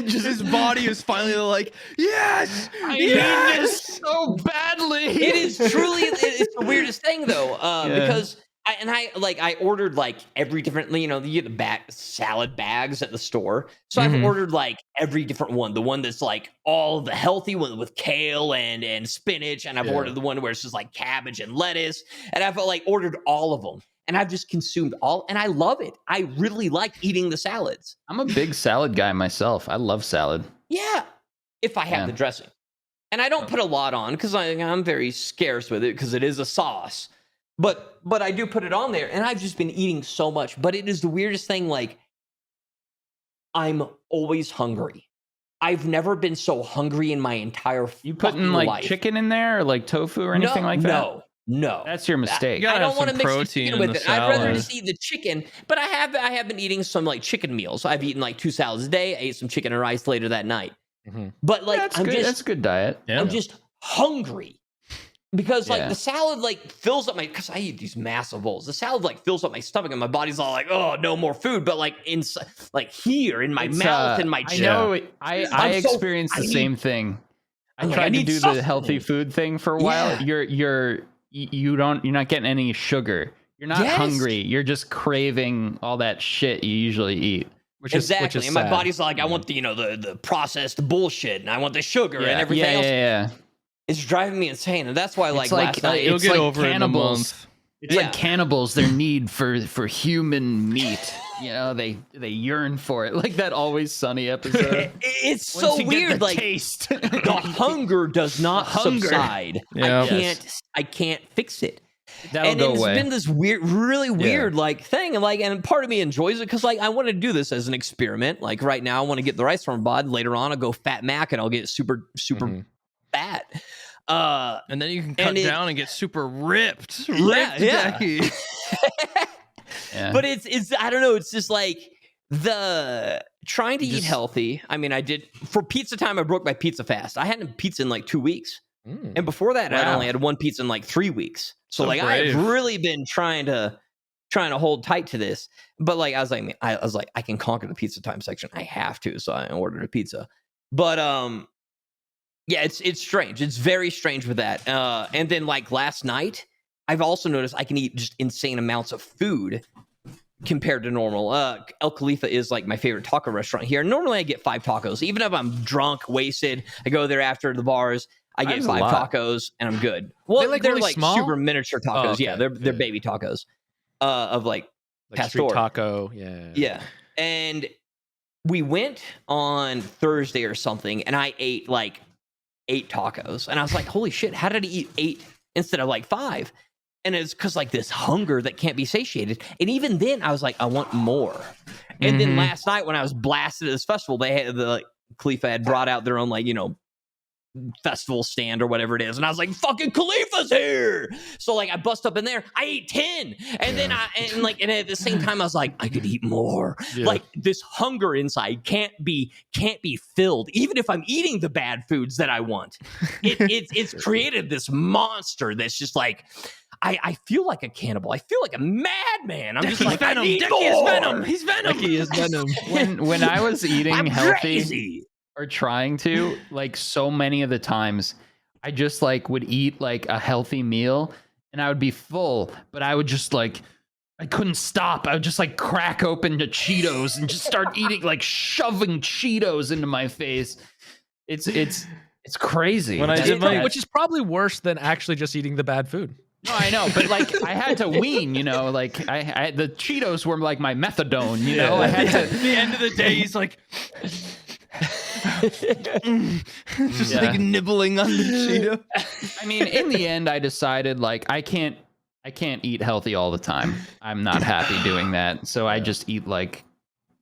A: Just his body is finally like, yes,
D: I need this so badly.
C: It is truly it's the weirdest thing though, because I ordered like every different, you know, you get the salad bags at the store. So I've ordered like every different one. The one that's like all the healthy one with kale and spinach. And I've ordered the one where it's just like cabbage and lettuce. And I've like ordered all of them. And I've just consumed all, and I love it. I really like eating the salads.
D: I'm a big salad guy myself. I love salad.
C: Yeah. If I have the dressing. And I don't put a lot on because I'm very scarce with it because it is a sauce. But I do put it on there, and I've just been eating so much. But it is the weirdest thing. Like, I'm always hungry. I've never been so hungry in my entire
D: You putting like
C: life.
D: Chicken in there, or like tofu or anything like that?
C: No.
D: That's your mistake.
C: I don't want to mix the chicken with it. I'd rather
A: salad.
C: just eat the chicken. But I have been eating some like chicken meals. I've eaten like 2 salads a day. I ate some chicken and rice later that night. But like,
D: that's good diet.
A: Yeah.
C: I'm just hungry. Because like
D: Yeah.
C: the salad like fills up because I eat these massive bowls. The salad like fills up my stomach and my body's all like, oh, no more food. But like inside, like here in my mouth and my chest.
D: I know. I experienced the same thing. I tried to do the healthy food thing for a while.
C: Yeah.
D: You're not getting any sugar. You're not hungry. You're just craving all that shit you usually eat.
B: Which
C: And
B: is
C: my
B: sad.
C: body's like, I want the processed bullshit, and I want the sugar and everything else.
D: Yeah.
C: It's driving me insane, and that's why
D: It's
C: last night.
A: You'll get
D: like
A: over it in a
D: cannibals.
A: month.
D: It's like cannibals. Their need for human meat. You know, they yearn for it. Like that Always Sunny episode.
C: It's
D: Once
C: so
D: you get
C: weird.
D: the
C: Like
D: taste.
C: the hunger does not subside.
A: Yeah.
C: I can't fix it.
D: That'll go
C: it's
D: away.
C: been this really weird like thing, and part of me enjoys it because like I want to do this as an experiment. Like right now, I want to get the rice from bod. Later on, I'll go fat mac and I'll get super fat.
A: And then you can cut down and get super ripped.
C: Yeah.
A: Dekie.
D: Yeah.
C: But it's I don't know. It's just like the trying to eat healthy. I mean, I did for pizza time. I broke my pizza fast. I hadn't pizza in like 2 weeks. And before that, I only had one pizza in like 3 weeks. So like
A: brave.
C: I've really been trying to hold tight to this. But like I was like I can conquer the pizza time section. I have to. So I ordered a pizza. But yeah, it's strange. It's very strange with that. And then like last night, I've also noticed I can eat just insane amounts of food compared to normal. El Khalifa is like my favorite taco restaurant here. Normally I get 5 tacos. Even if I'm drunk, wasted, I go there after the bars. I get 5 tacos and I'm good. Well, they're
B: really
C: like
B: small?
C: super miniature tacos.
B: Oh, okay.
C: Yeah, they're baby tacos. Of like
B: street
C: pastor.
B: taco.
C: Yeah. And we went on Thursday or something, and I ate like 8 tacos. And I was like, holy shit, how did I eat 8 instead of like 5? And it's because like this hunger that can't be satiated. And even then I was like, I want more. And then last night when I was blasted at this festival, they had Khalifa had brought out their own like, festival stand or whatever it is. And I was like, fucking Khalifa's here. So like I bust up in there, I ate 10. And then and at the same time I was like, I could eat more.
B: Yeah.
C: Like this hunger inside can't be filled, even if I'm eating the bad foods that I want. It's created this monster that's just like I feel like a cannibal. I feel like a madman. I'm just like
A: Venom.
C: Dekie
A: is Venom. He's Venom.
B: Dekie is Venom.
D: When I was eating
C: I'm
D: healthy
C: crazy.
D: or trying to, like so many of the times, I just like would eat like a healthy meal and I would be full, but I would just like I couldn't stop. I would just like crack open the Cheetos and just start eating, like shoving Cheetos into my face. It's crazy.
A: When I did my-
B: Which is probably worse than actually just eating the bad food.
D: No, I know, but like I had to wean, like I the Cheetos were like my methadone, I had
A: At the end of the day, he's like, just like nibbling on the Cheeto.
D: I mean, in the end, I decided like I can't eat healthy all the time. I'm not happy doing that, so I just eat like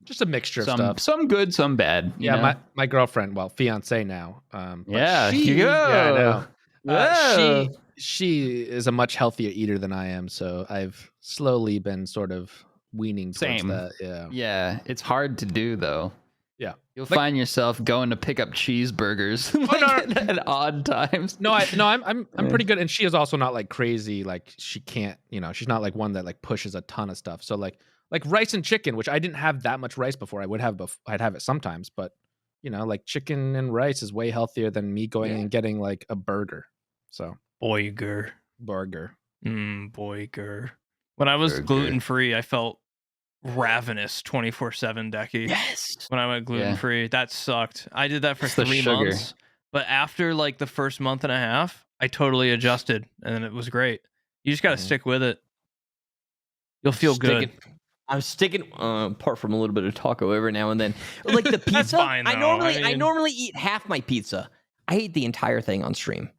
B: Just a mixture of stuff.
D: some good, some bad. you know?
B: My girlfriend, well, fiance now.
D: Yeah,
B: she,
D: you go.
B: Yeah, I know.
D: Whoa.
B: She is a much healthier eater than I am, so I've slowly been sort of weaning towards
D: Same.
B: that. Yeah.
D: Yeah, it's hard to do though.
B: Yeah.
D: You'll
B: Like-
D: find yourself going to pick up cheeseburgers at odd times.
B: I'm pretty good, and she is also not like crazy. Like she can't, she's not like one that like pushes a ton of stuff. So like rice and chicken, which I didn't have that much rice before. I would have, I'd have it sometimes, but like chicken and rice is way healthier than me going and getting like a burger. So
A: Boiger.
B: burger.
A: Boiger. When I was gluten-free, I felt ravenous 24/7, Dekie.
C: Yes.
A: When I went gluten-free, that sucked. I did that for
D: It's the
A: 3
D: sugar.
A: months, but after like the first month and a half, I totally adjusted, and it was great. You just got to stick with it. You'll feel good.
C: I'm sticking, apart from a little bit of taco every now and then. Like the pizza,
A: fine,
C: I
A: though.
C: normally eat half my pizza. I ate the entire thing on stream.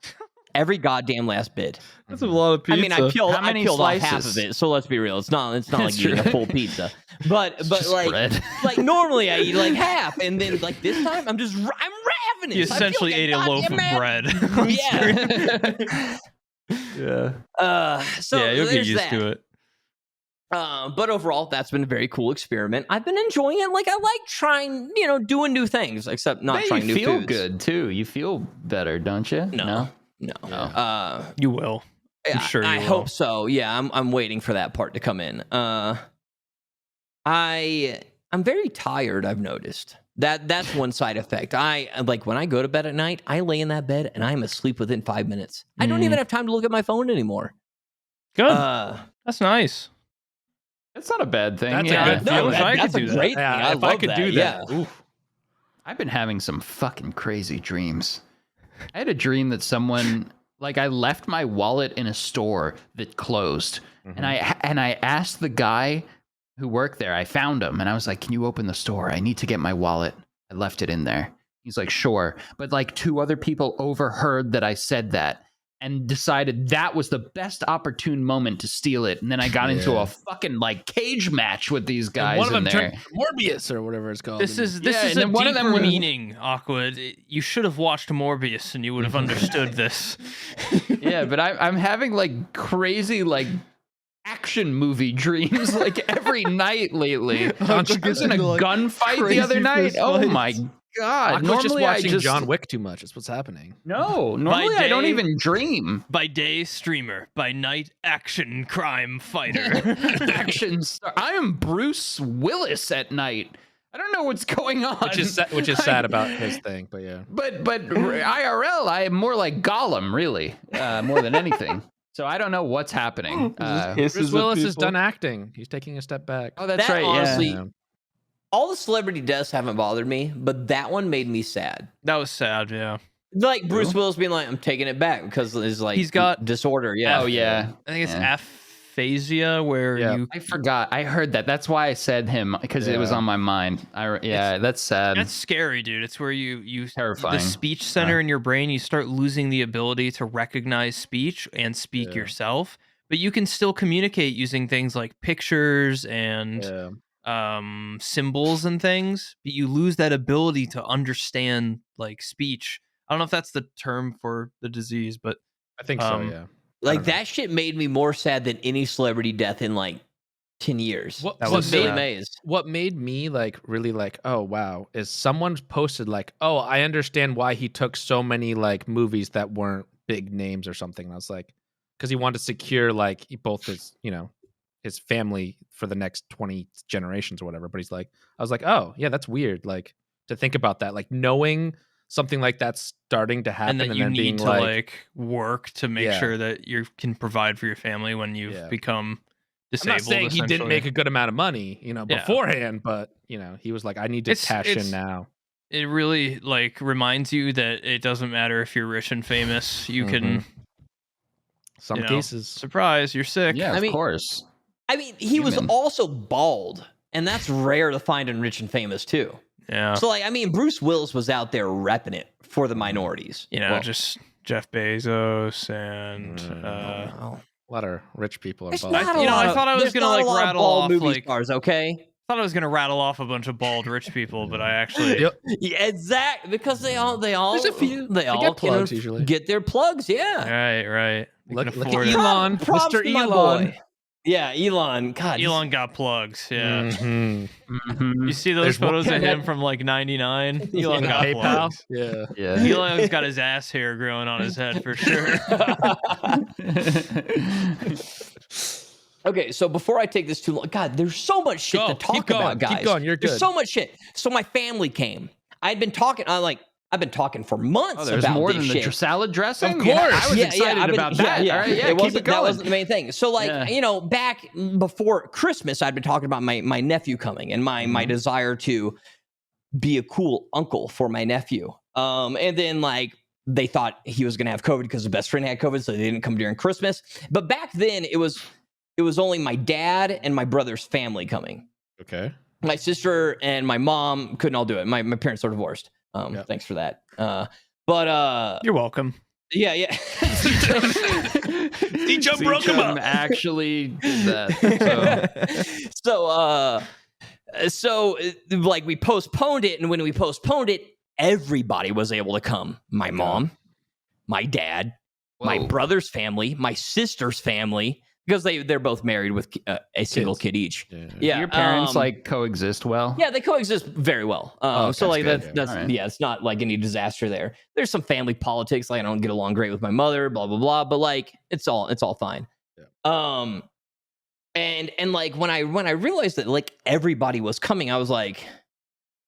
C: Every goddamn last bit.
B: That's a lot of pizza.
C: I mean, I peeled off half
D: slices?
C: of it. So let's be real. It's not like eating a full pizza. But like
D: bread.
C: like normally I eat like half, and then like this time I'm ravenous.
A: You essentially ate a loaf of bread.
C: Yeah. So
A: yeah, you'll get
C: there's
A: used
C: that.
A: to it.
C: But overall, that's been a very cool experiment. I've been enjoying it. Like I like trying, doing new things, except not trying new foods.
D: You feel good too. You feel better, don't you?
C: No.
A: You will. I'm sure you
C: I
A: will.
C: hope so. Yeah, I'm waiting for that part to come in. I'm very tired, I've noticed. That's one side effect. I like when I go to bed at night, I lay in that bed and I'm asleep within 5 minutes. I don't even have time to look at my phone anymore.
A: Good. That's nice.
D: It's not a bad thing.
B: That's
D: yeah.
B: a good feeling.
C: That's a great thing.
B: Yeah, if I could do that.
C: Yeah.
D: I've been having some fucking crazy dreams. I had a dream that someone, like, I left my wallet in a store that closed, and I asked the guy who worked there. I found him, and I was like, "Can you open the store? I need to get my wallet. I left it in there." He's like, "Sure," but like 2 other people overheard that I said that and decided that was the best opportune moment to steal it. And then I got into a fucking like cage match with these guys.
B: And one of them
D: in there.
B: turned Morbius or whatever it's called.
A: This is
D: and
A: a
D: then one of them
A: deeper
D: was-
A: meaning, Aqua. You should have watched Morbius and you would have understood this.
D: Yeah, but I'm having like crazy like action movie dreams like every night lately. I was in a gunfight the other night. Oh my god!
B: Aqua's just
D: Normally
B: watching
D: I just
B: John Wick too much. That's what's happening.
D: No, normally I don't even dream.
A: By day, streamer. By night, action crime fighter.
D: Action star. I am Bruce Willis at night. I don't know what's going on.
B: Which is sad about his thing, but yeah.
D: But IRL, I am more like Gollum, really, more than anything. So I don't know what's happening.
B: Bruce Willis is done acting. He's taking a step back.
D: Oh, that's
C: That
D: right.
C: honestly-
D: Yeah.
C: All the celebrity deaths haven't bothered me, but that one made me sad.
A: That was sad, yeah.
C: Like Bruce Willis being like, "I'm taking it back" because his like
A: He's got-
C: disorder. Yeah.
D: Oh yeah.
A: I think it's aphasia where you...
D: I forgot. I heard that. That's why I said him because it was on my mind. That's sad.
A: That's scary, dude. It's where you
D: Terrifying.
A: the speech center in your brain, you start losing the ability to recognize speech and speak yourself, but you can still communicate using things like pictures and symbols and things, but you lose that ability to understand like speech. I don't know if that's the term for the disease, but
B: I think so, yeah.
C: Like that shit made me more sad than any celebrity death in like 10 years.
B: What
C: was really
B: made-
C: amazed.
B: What made me like really like, oh wow, is someone posted like, oh, I understand why he took so many like movies that weren't big names or something. And I was like, because he wanted to secure like both his, his family for the next 20 generations or whatever. But he's like, I was like, oh yeah, that's weird. Like to think about that, like knowing something like that's starting to happen,
A: and that you
B: then
A: need
B: being
A: to like work to make sure that you can provide for your family when you've become disabled.
B: I'm not saying he didn't make a good amount of money, beforehand, but he was like, I need to cash in now.
A: It really like reminds you that it doesn't matter if you're rich and famous. You can
B: some cases
A: surprise, you're sick.
D: Yeah, of course.
C: I mean, he was also bald, and that's rare to find in rich and famous too.
A: Yeah.
C: So like, I mean, Bruce Willis was out there repping it for the minorities.
A: Just Jeff Bezos and
B: a lot of rich people are
C: There's
B: bald.
C: not a
A: I
C: lot of-
A: thought I was
C: there's
A: gonna
C: not a
A: like
C: lot of
A: rattle
C: bald
A: off
C: movie
A: like
C: stars, okay?
A: I thought I was gonna rattle off a bunch of bald rich people, but I actually
C: Yeah, exactly, because they all
B: There's a few.
C: they all
B: get plugs usually.
C: get their plugs. Yeah.
A: right. They can
B: Look
A: afford
B: at
A: it.
B: Elon,
C: Props
B: Mr.
C: to my
B: Elon.
C: boy. Yeah, Elon. God,
A: Elon got plugs. Yeah.
B: Mhm.
A: You see those
B: There's one-
A: photos of him from like '99. Elon
C: Yeah.
A: got
B: PayPal.
A: plugs.
B: Yeah.
D: Yeah.
A: Elon's got his ass hair growing on his head for sure.
C: Okay, so before I take this too long, God, there's so much shit to talk about, guys.
B: Keep going. You're good.
C: There's so much shit. So my family came. I'd been talking. I I've been talking for months
D: Oh, there's
C: about
D: more
C: this
D: than
C: shit.
D: the salad dressing?
B: Of course.
D: Yeah, I was excited
C: I've been-
D: about that.
C: Yeah,
D: All right, yeah,
C: it
D: keep
C: wasn't,
D: it going.
C: that wasn't the main thing. So, like, you know, back before Christmas, I'd been talking about my nephew coming and my desire to be a cool uncle for my nephew. And then, like, they thought he was going to have COVID because his best friend had COVID, so they didn't come during Christmas. But back then, it was only my dad and my brother's family coming.
B: Okay.
C: My sister and my mom couldn't all do it. My parents are divorced. Thanks for that. But
A: You're welcome.
C: yeah.
A: Teach broke him up.
D: Actually did that.
C: So like we postponed it, and when we postponed it, everybody was able to come. My mom, my dad, my brother's family, my sister's family, because they're both married with a single kid each. Yeah.
D: Your parents like coexist well?
C: Yeah, they coexist very well. So like that's
D: Right.
C: yeah, it's not like any disaster there. There's some family politics, like I don't get along great with my mother, blah blah blah, but like it's all fine. Yeah. And like when I realized that like everybody was coming, I was like,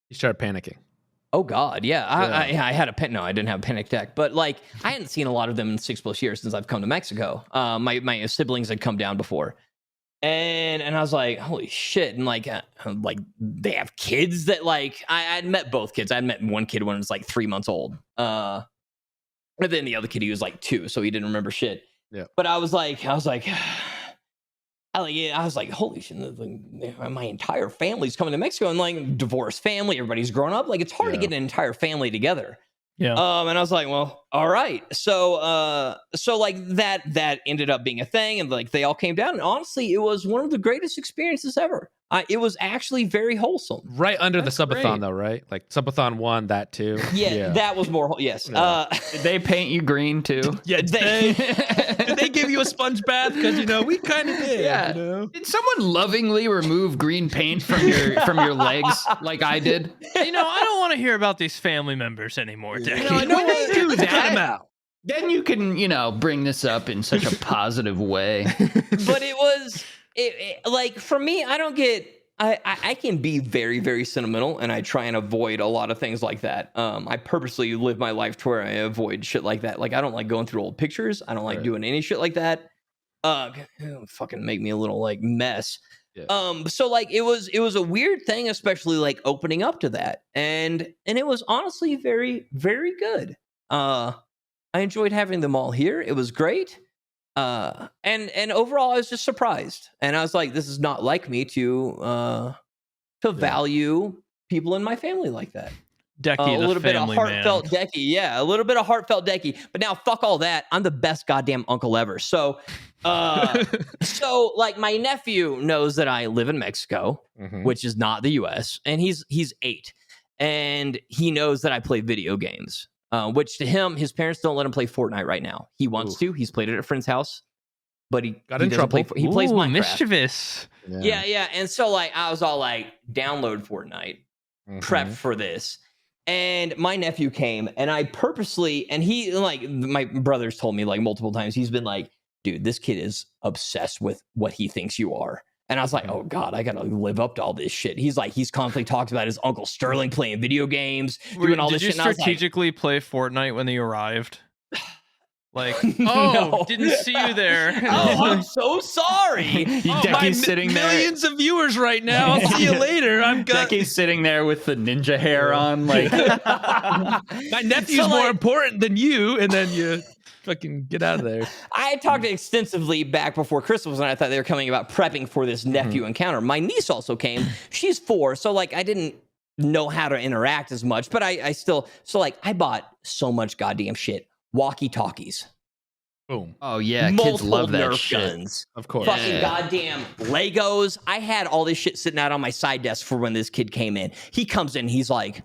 B: You started panicking.
C: oh God, yeah. I had I didn't have a panic attack, but like I hadn't seen a lot of them in 6+ years since I've come to Mexico. My siblings had come down before, and I was like, holy shit! And like they have kids that like I'd met both kids. I'd met one kid when he was like 3 months old, and then the other kid he was like 2, so he didn't remember shit.
B: Yeah.
C: But I was like. I was like, holy shit, my entire family's coming to Mexico, and like divorced family, everybody's grown up. Like it's hard to get an entire family together. Yeah. And I was like, well, all right. So like that ended up being a thing, and like they all came down, and honestly, it was one of the greatest experiences ever. It was actually very wholesome.
B: Right under the subathon, though, right? Like subathon 1, that too.
C: Yeah, that was more. Yes.
D: Yeah. Did they paint you green too?
B: Yeah. Did they give you a sponge bath? Because we kind of did.
D: Yeah. Did someone lovingly remove green paint from your legs like I did?
A: I don't want to hear about these family members anymore, Dekie.
B: When they do that,
D: then you can bring this up in such a positive way.
C: But it was. Like for me, I can be very, very sentimental, and I try and avoid a lot of things like that. I purposely live my life to where I avoid shit like that. Like I don't like going through old pictures. I don't like doing any shit like that. It'll fucking make me a little like mess. Yeah. So like it was a weird thing, especially like opening up to that, and it was honestly very, very good. I enjoyed having them all here. It was great. And overall, I was just surprised, and I was like, "This is not like me to value people in my family like that."
A: Dekie,
C: a little bit of heartfelt
A: man.
C: Dekie, a little bit of heartfelt Dekie. But now, fuck all that. I'm the best goddamn uncle ever. So, so like my nephew knows that I live in Mexico, which is not the U.S., and he's 8, and he knows that I play video games. Which to him, his parents don't let him play Fortnite right now. He wants to. He's played it at a friend's house, but he got in trouble. He plays Minecraft.
A: Mischievous.
C: Yeah. And so like I was all like, download Fortnite, prep for this. And my nephew came, and I purposely, and he like my brother's told me like multiple times, he's been like, dude, this kid is obsessed with what he thinks you are. And I was like, oh God, I gotta live up to all this shit. He's constantly talks about his Uncle Sterling playing video games, doing all this shit.
A: Did you strategically play Fortnite when they arrived? Like,
C: no.
A: Didn't see you there.
C: Oh, I'm so sorry.
D: Deckie's sitting there.
B: Millions of viewers right now. I'll see you later.
D: Deckie's sitting there with the ninja hair on. Like,
B: my nephew's more important than you, and then you fucking get out of there.
C: I had talked extensively back before Christmas, and I thought they were coming about prepping for this nephew encounter. My niece also came. She's 4, so like I didn't know how to interact as much, but I still, so like I bought so much goddamn shit. Walkie-talkies.
B: Boom.
D: Oh yeah,
C: multiple
D: kids love that
C: Nerf
D: shit.
C: guns.
B: Of course.
C: Fucking goddamn Legos. I had all this shit sitting out on my side desk for when this kid came in. He comes in, he's like,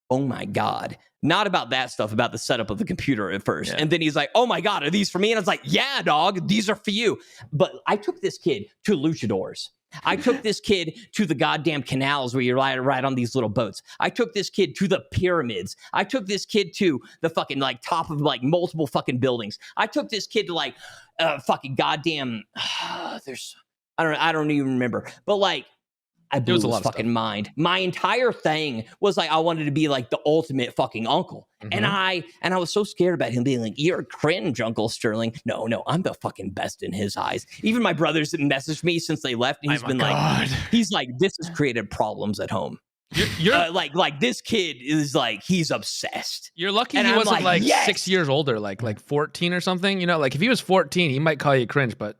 C: oh my God. Not about that stuff, about the setup of the computer at first. Yeah. And then he's like, oh my God, are these for me? And I was like, yeah, dog, these are for you. But I took this kid to luchadors. I took this kid to the goddamn canals where you ride on these little boats. I took this kid to the pyramids. I took this kid to the fucking like top of like multiple fucking buildings. I took this kid to like fucking goddamn I don't even remember. But like I blew his fucking mind. My entire thing was like I wanted to be like the ultimate fucking uncle. And I was so scared about him being like, you're cringe, Uncle Sterling. No, I'm the fucking best in his eyes. Even my brothers messaged me since they left, and he's like, this has created problems at home. You're like this kid is like, he's obsessed.
B: You're lucky he wasn't like 6 years older, like 14 or something. You know, like if he was 14, he might call you cringe, but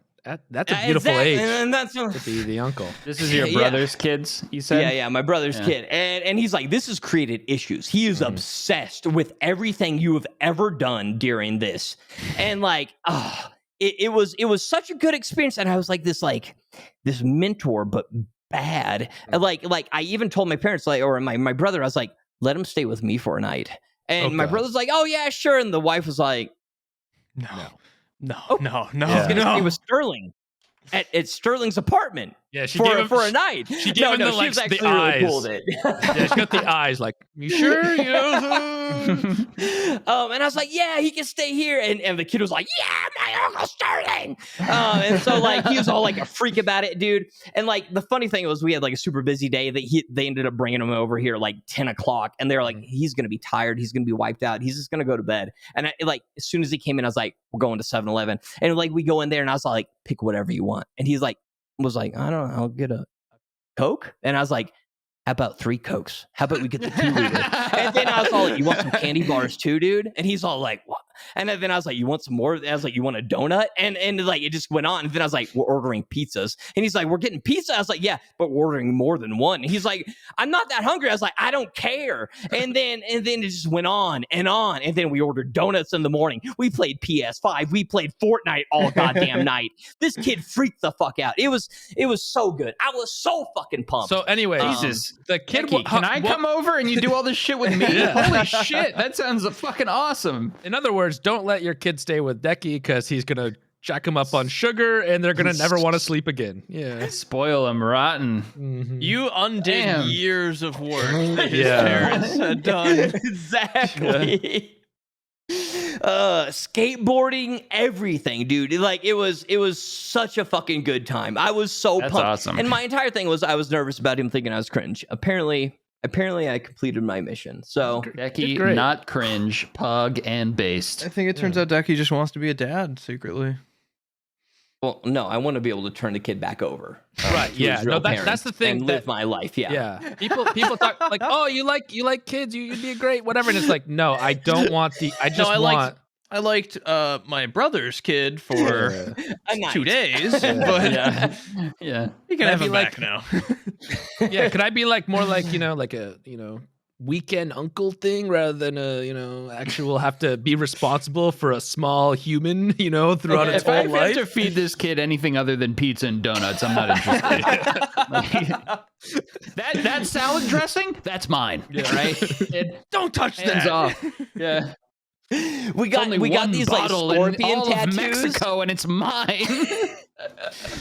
B: that's a beautiful age.
C: And that's
B: to be the uncle.
D: This is your brother's kids, you said?
C: Yeah, my brother's kid. And he's like, this has created issues. He is obsessed with everything you have ever done during this. And like, it was such a good experience. And I was like this mentor, but bad. Like I even told my parents, like, or my brother, I was like, let him stay with me for a night. And my brother's like, oh yeah, sure. And the wife was like,
A: No.
C: He's gonna stay with Sterling at Sterling's apartment.
B: Yeah, she
C: for
B: gave him,
C: for a night.
B: She gave him
C: she was actually
B: the eyes.
C: really cool with it.
B: Yeah, she got the eyes. Like, you sure?
C: And I was like, yeah, he can stay here. And the kid was like, yeah, my Uncle Sterling. And so like he was all like a freak about it, dude. And like the funny thing was, we had like a super busy day. They ended up bringing him over here like 10 o'clock, and they're like, he's gonna be tired. He's gonna be wiped out. He's just gonna go to bed. And like as soon as he came in, I was like, we're going to 7-Eleven. And like we go in there, and I was like, pick whatever you want. And he's like, I don't know, I'll get a Coke. And I was like, how about 3 Cokes? How about we get the 2 liter? And then I was all like, you want some candy bars too, dude? And he's all like, what? And then I was like, you want some more? And I was like, you want a donut? And like it just went on. And then I was like, we're ordering pizzas. And he's like, we're getting pizza. I was like, yeah, but we're ordering more than one. And he's like, I'm not that hungry. I was like, I don't care. And then it just went on and on. And then we ordered donuts in the morning. We played PS5. We played Fortnite all goddamn night. This kid freaked the fuck out. It was so good. I was so fucking pumped.
B: So anyway,
D: Jesus,
B: the kid.
D: Dekie, can I come over and you do all this shit with me? Holy shit, that sounds fucking awesome.
B: In other words, don't let your kid stay with Dekie because he's gonna jack him up on sugar and they're gonna never want to sleep again. Yeah,
D: spoil him rotten.
A: You undid years of work that his parents had done.
C: Exactly. Skateboarding, everything, dude. Like it was such a fucking good time. I was so pumped.
D: Awesome.
C: And my entire thing was I was nervous about him thinking I was cringe. Apparently I completed my mission. So
D: Dekie, not cringe, pug and based.
A: I think it turns out Dekie just wants to be a dad secretly.
C: Well, no, I want to be able to turn the kid back over.
B: Right? Yeah. No, that's the thing.
C: And live my life. Yeah.
B: Yeah. People talk like, oh, you like kids, you'd be great, whatever. And it's like, no, I don't want the.
A: I liked my brother's kid for 2 days, but
D: yeah,
A: you can have him back now.
B: Yeah, could I be like more like like a weekend uncle thing rather than a actual have to be responsible for a small human throughout its whole life?
D: If I have to feed this kid anything other than pizza and donuts, I'm not interested. that salad dressing, that's mine.
C: Yeah, right.
A: Don't touch
D: Hands
A: that.
D: off. Yeah.
C: We got these like scorpion tattoos.
D: Mexico, and it's mine.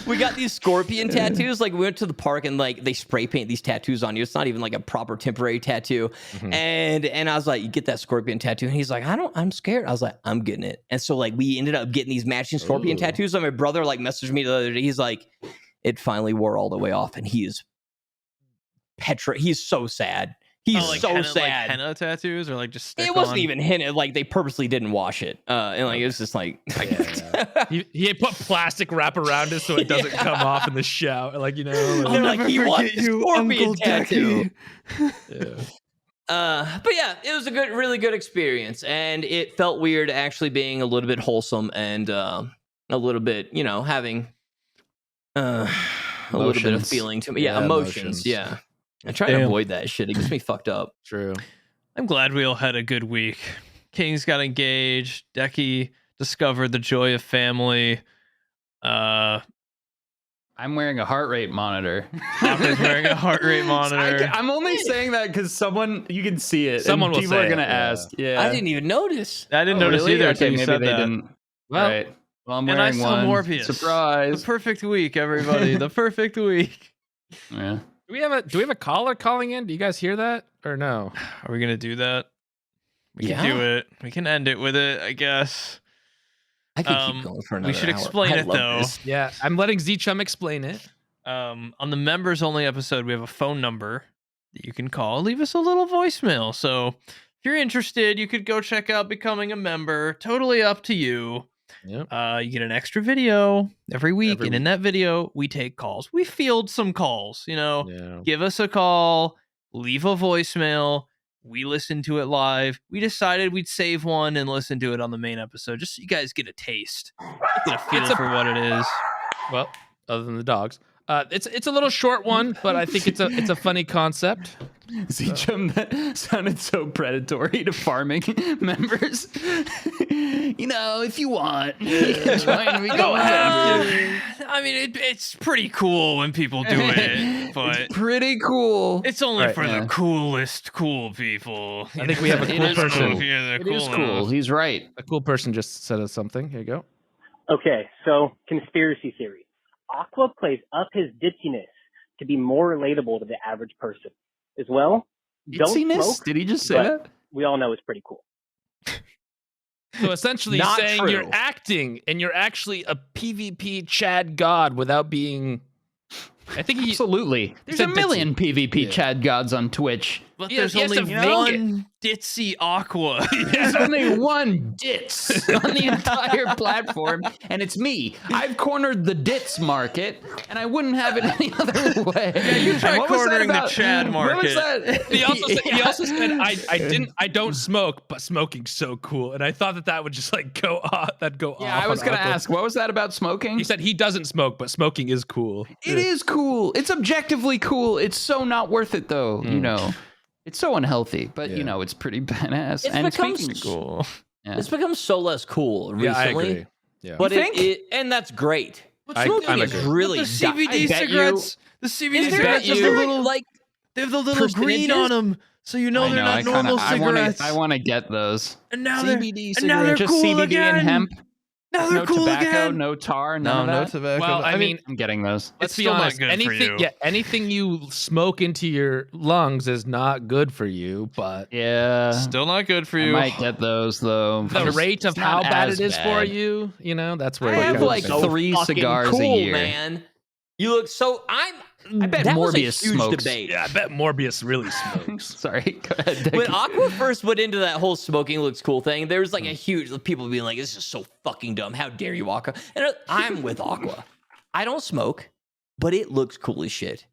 C: We got these scorpion tattoos. Like we went to the park and like they spray paint these tattoos on you. It's not even like a proper temporary tattoo. And I was like, you get that scorpion tattoo. And he's like, I'm scared. I was like, I'm getting it. And so like we ended up getting these matching scorpion tattoos. And my brother like messaged me the other day. He's like, it finally wore all the way off. And he is he's so sad. He's so sad.
A: Like henna tattoos or like just stick
C: it wasn't even henna. Like they purposely didn't wash it. And like it was just like
B: he put plastic wrap around it so it doesn't come off in the shower. Like
C: they're like he wants you, scorpion tattoo. But yeah, it was a really good experience, and it felt weird actually being a little bit wholesome and a little bit having a little bit of feeling to me. Yeah, emotions. Yeah. I try to avoid that shit. It gets me fucked up.
B: True.
A: I'm glad we all had a good week. Kings got engaged. Dekie discovered the joy of family.
D: I'm wearing a heart rate monitor.
A: Papa's wearing a heart rate monitor.
D: I'm only saying that because you can see it.
B: Someone will
D: people
B: say
D: are going to
B: it,
D: ask. Yeah.
C: I didn't even notice.
A: I didn't notice either until you said that.
D: Didn't.
A: Well,
D: right. Well, I'm
A: and
D: wearing
A: I saw
D: one.
A: Morbius.
D: Surprise.
A: The perfect week, everybody. The perfect week.
D: Yeah.
B: Do we have a caller calling in? Do you guys hear that or no?
A: Are we gonna do that? We can do it. We can end it with it, I guess.
C: I could keep going for another
A: We should
C: hour.
A: explain it though.
C: This.
B: Yeah, I'm letting Z Chum explain it.
A: On the members only episode, we have a phone number that you can call, leave us a little voicemail. So if you're interested, you could go check out becoming a member. Totally up to you.
B: Yep.
A: You get an extra video every week, and in that video, we take calls. We field some calls. Give us a call, leave a voicemail. We listen to it live. We decided we'd save one and listen to it on the main episode, just so you guys get a taste, get a feel for what it is.
B: Well, other than the dogs, it's a little short one, but I think it's a funny concept.
D: Jim, that sounded so predatory to farming members. If you want, you can join me. Go ahead.
A: I mean, it's pretty cool when people do it, but
D: it's pretty cool.
A: It's only for the coolest cool people.
B: I think we have a cool person.
D: It is cool. He's right.
B: A cool person just said us something. Here you go.
F: Okay, so conspiracy theory. Aqua plays up his ditziness to be more relatable to the average person. As well, don't smoke.
D: Did he just say that?
F: We all know it's pretty cool.
B: So essentially saying you're acting and you're actually a PvP Chad god without being... I think
D: absolutely. There's a million PvP Chad gods on Twitch.
A: But there's only one ditzy Aqua.
D: There's only one ditz on the entire platform, and it's me. I've cornered the ditz market, and I wouldn't have it any other way.
A: Yeah, you tried cornering the Chad market.
D: What was that?
B: He also said I don't smoke, but smoking's so cool, and I thought that would just go off. That'd go off.
D: Yeah, I was gonna ask, what was that about smoking?
B: He said he doesn't smoke, but smoking is cool.
D: It is cool. It's objectively cool. It's so not worth it, though. It's so unhealthy, but it's pretty badass.
C: It's
A: cool.
C: Yeah. It's become so less cool recently.
B: Yeah, I agree. Yeah.
C: But and that's great. But
B: smoking
C: is really
A: the CBD cigarettes. The CBD cigarettes have the little they have the little green on them, so they're not normal cigarettes.
D: I want to get those.
A: And now
D: CBD
A: cigarettes, and now they're
D: just
A: cool
D: CBD
A: again.
D: and hemp.
A: Now they're
D: no
A: cool
D: tobacco,
A: again.
D: no tar,
A: no tobacco.
B: Well, I mean,
D: I'm getting those.
B: Let's be honest. Anything you smoke into your lungs is not good for you. But
A: still not good for you.
D: I might get those though.
B: The rate of how bad it is for you, that's where
C: I have
B: like
D: 3 cigars
C: cool,
D: a year.
C: Man, you look so.
D: I bet Morbius smokes.
C: Debate.
B: Yeah, I bet Morbius really smokes.
D: Sorry, go ahead. Dekie.
C: When Aqua first went into that whole smoking looks cool thing, there was a huge people being like, "This is so fucking dumb. How dare you, Aqua?" And I'm with Aqua. I don't smoke, but it looks cool as shit.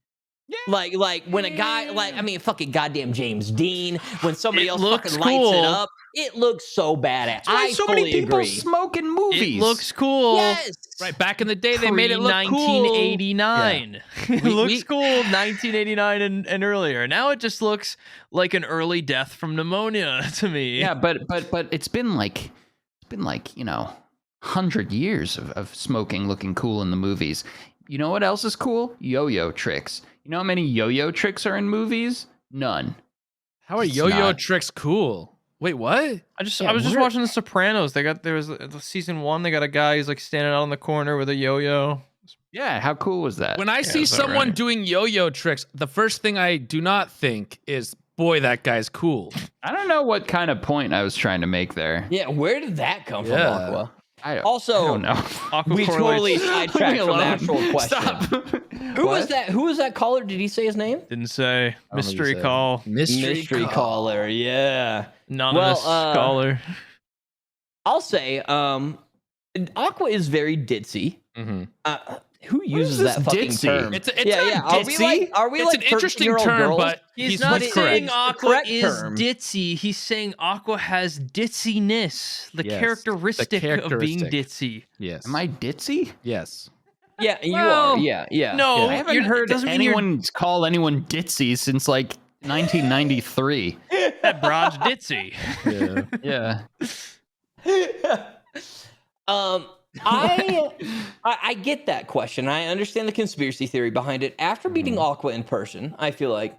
C: Yeah. Like when a guy fucking goddamn James Dean, when somebody else fucking lights it up, it looks so badass.
D: So many people smoke in movies.
A: It looks cool.
C: Yes.
B: Right, back in the day, they made it look cool.
A: 1989. Yeah. It looks cool 1989 and earlier. Now it just looks like an early death from pneumonia to me.
D: Yeah, but it's been 100 years of smoking looking cool in the movies. You know what else is cool? Yo-yo tricks. You know how many yo-yo tricks are in movies? None.
B: How are yo-yo tricks cool? Wait, what?
A: I was just watching The Sopranos. There was season 1. They got a guy who's standing out on the corner with a yo-yo.
D: Yeah, how cool was that?
B: When I see someone doing yo-yo tricks, the first thing I do not think is, boy, that guy's cool.
D: I don't know what kind of point I was trying to make there.
C: Yeah, where did that come from, Aqua?
D: I don't know.
C: We totally sidetracked from the actual question.
D: Stop.
C: Who was that? Who was that caller? Did he say his name?
A: Didn't say. Mystery call.
C: Mystery caller. Yeah.
A: Anonymous caller.
C: I'll say, Aqua is very ditzy.
B: Mm-hmm.
C: Who uses that fucking term?
B: It's ditzy.
C: Are we
B: it's an interesting term,
C: girls?
B: but
A: he's not saying Aqua is
C: term.
A: ditzy. He's saying Aqua has ditziness, the characteristic of being ditzy.
B: Yes.
D: Am I ditzy?
B: Yes.
C: Yeah, you are. Yeah.
A: No,
D: I haven't heard anyone call anyone ditzy since 1993.
A: That broad's ditzy.
D: Yeah.
C: I get that question. I understand the conspiracy theory behind it. After meeting Aqua in person, I feel like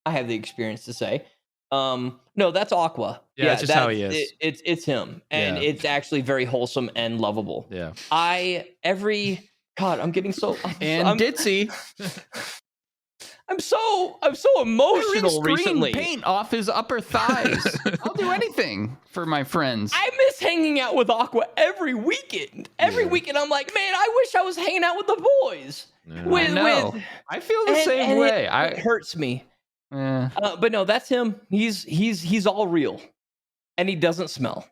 C: I have the experience to say, no, that's Aqua.
B: Yeah, that's just how he is.
C: It's him, and it's actually very wholesome and lovable.
B: Yeah.
C: I'm getting so
D: and ditzy.
C: I'm so emotional recently.
D: Paint off his upper thighs. I'll do anything for my friends.
C: I miss hanging out with Aqua every weekend. Every weekend, I'm like, man, I wish I was hanging out with the boys.
D: Yeah. I feel the same way.
C: It hurts me.
D: Yeah.
C: But no, that's him. He's all real, and he doesn't smell.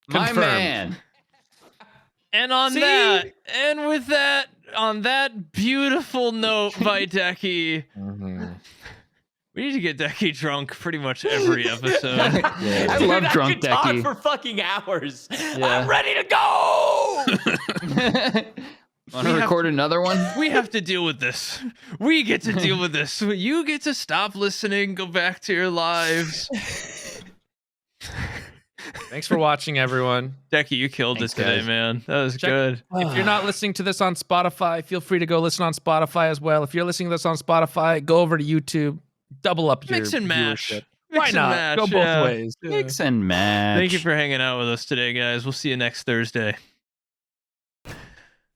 D: My man.
A: And on that beautiful note by Dekie, we need to get Dekie drunk pretty much every episode.
D: I love drunk
C: Dekie. Talk
D: Dekie.
C: for fucking hours.
D: Yeah.
C: I'm ready to go.
D: Want to record another one?
A: We have to deal with this. We get to deal with this. You get to stop listening, go back to your lives.
B: Thanks for watching, everyone.
A: Dekie, you killed it today, man. That was good.
B: If you're not listening to this on Spotify, feel free to go listen on Spotify as well. If you're listening to this on Spotify, go over to YouTube, double up your
A: Mix and match.
B: viewership.
A: Mix
B: Why
A: and
B: not?
A: match,
B: Go both ways. Yeah.
D: Mix and match.
A: Thank you for hanging out with us today, guys. We'll see you next Thursday.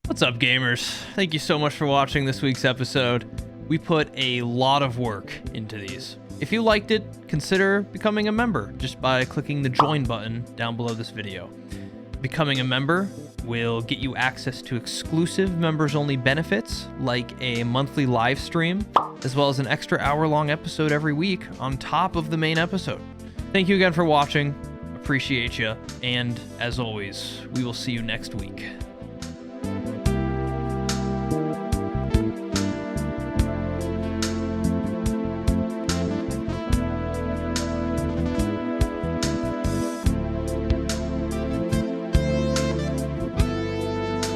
A: What's up, gamers? Thank you so much for watching this week's episode. We put a lot of work into these. If you liked it, consider becoming a member just by clicking the join button down below this video. Becoming a member will get you access to exclusive members-only benefits like a monthly live stream, as well as an extra hour-long episode every week on top of the main episode. Thank you again for watching. Appreciate you. And as always, we will see you next week.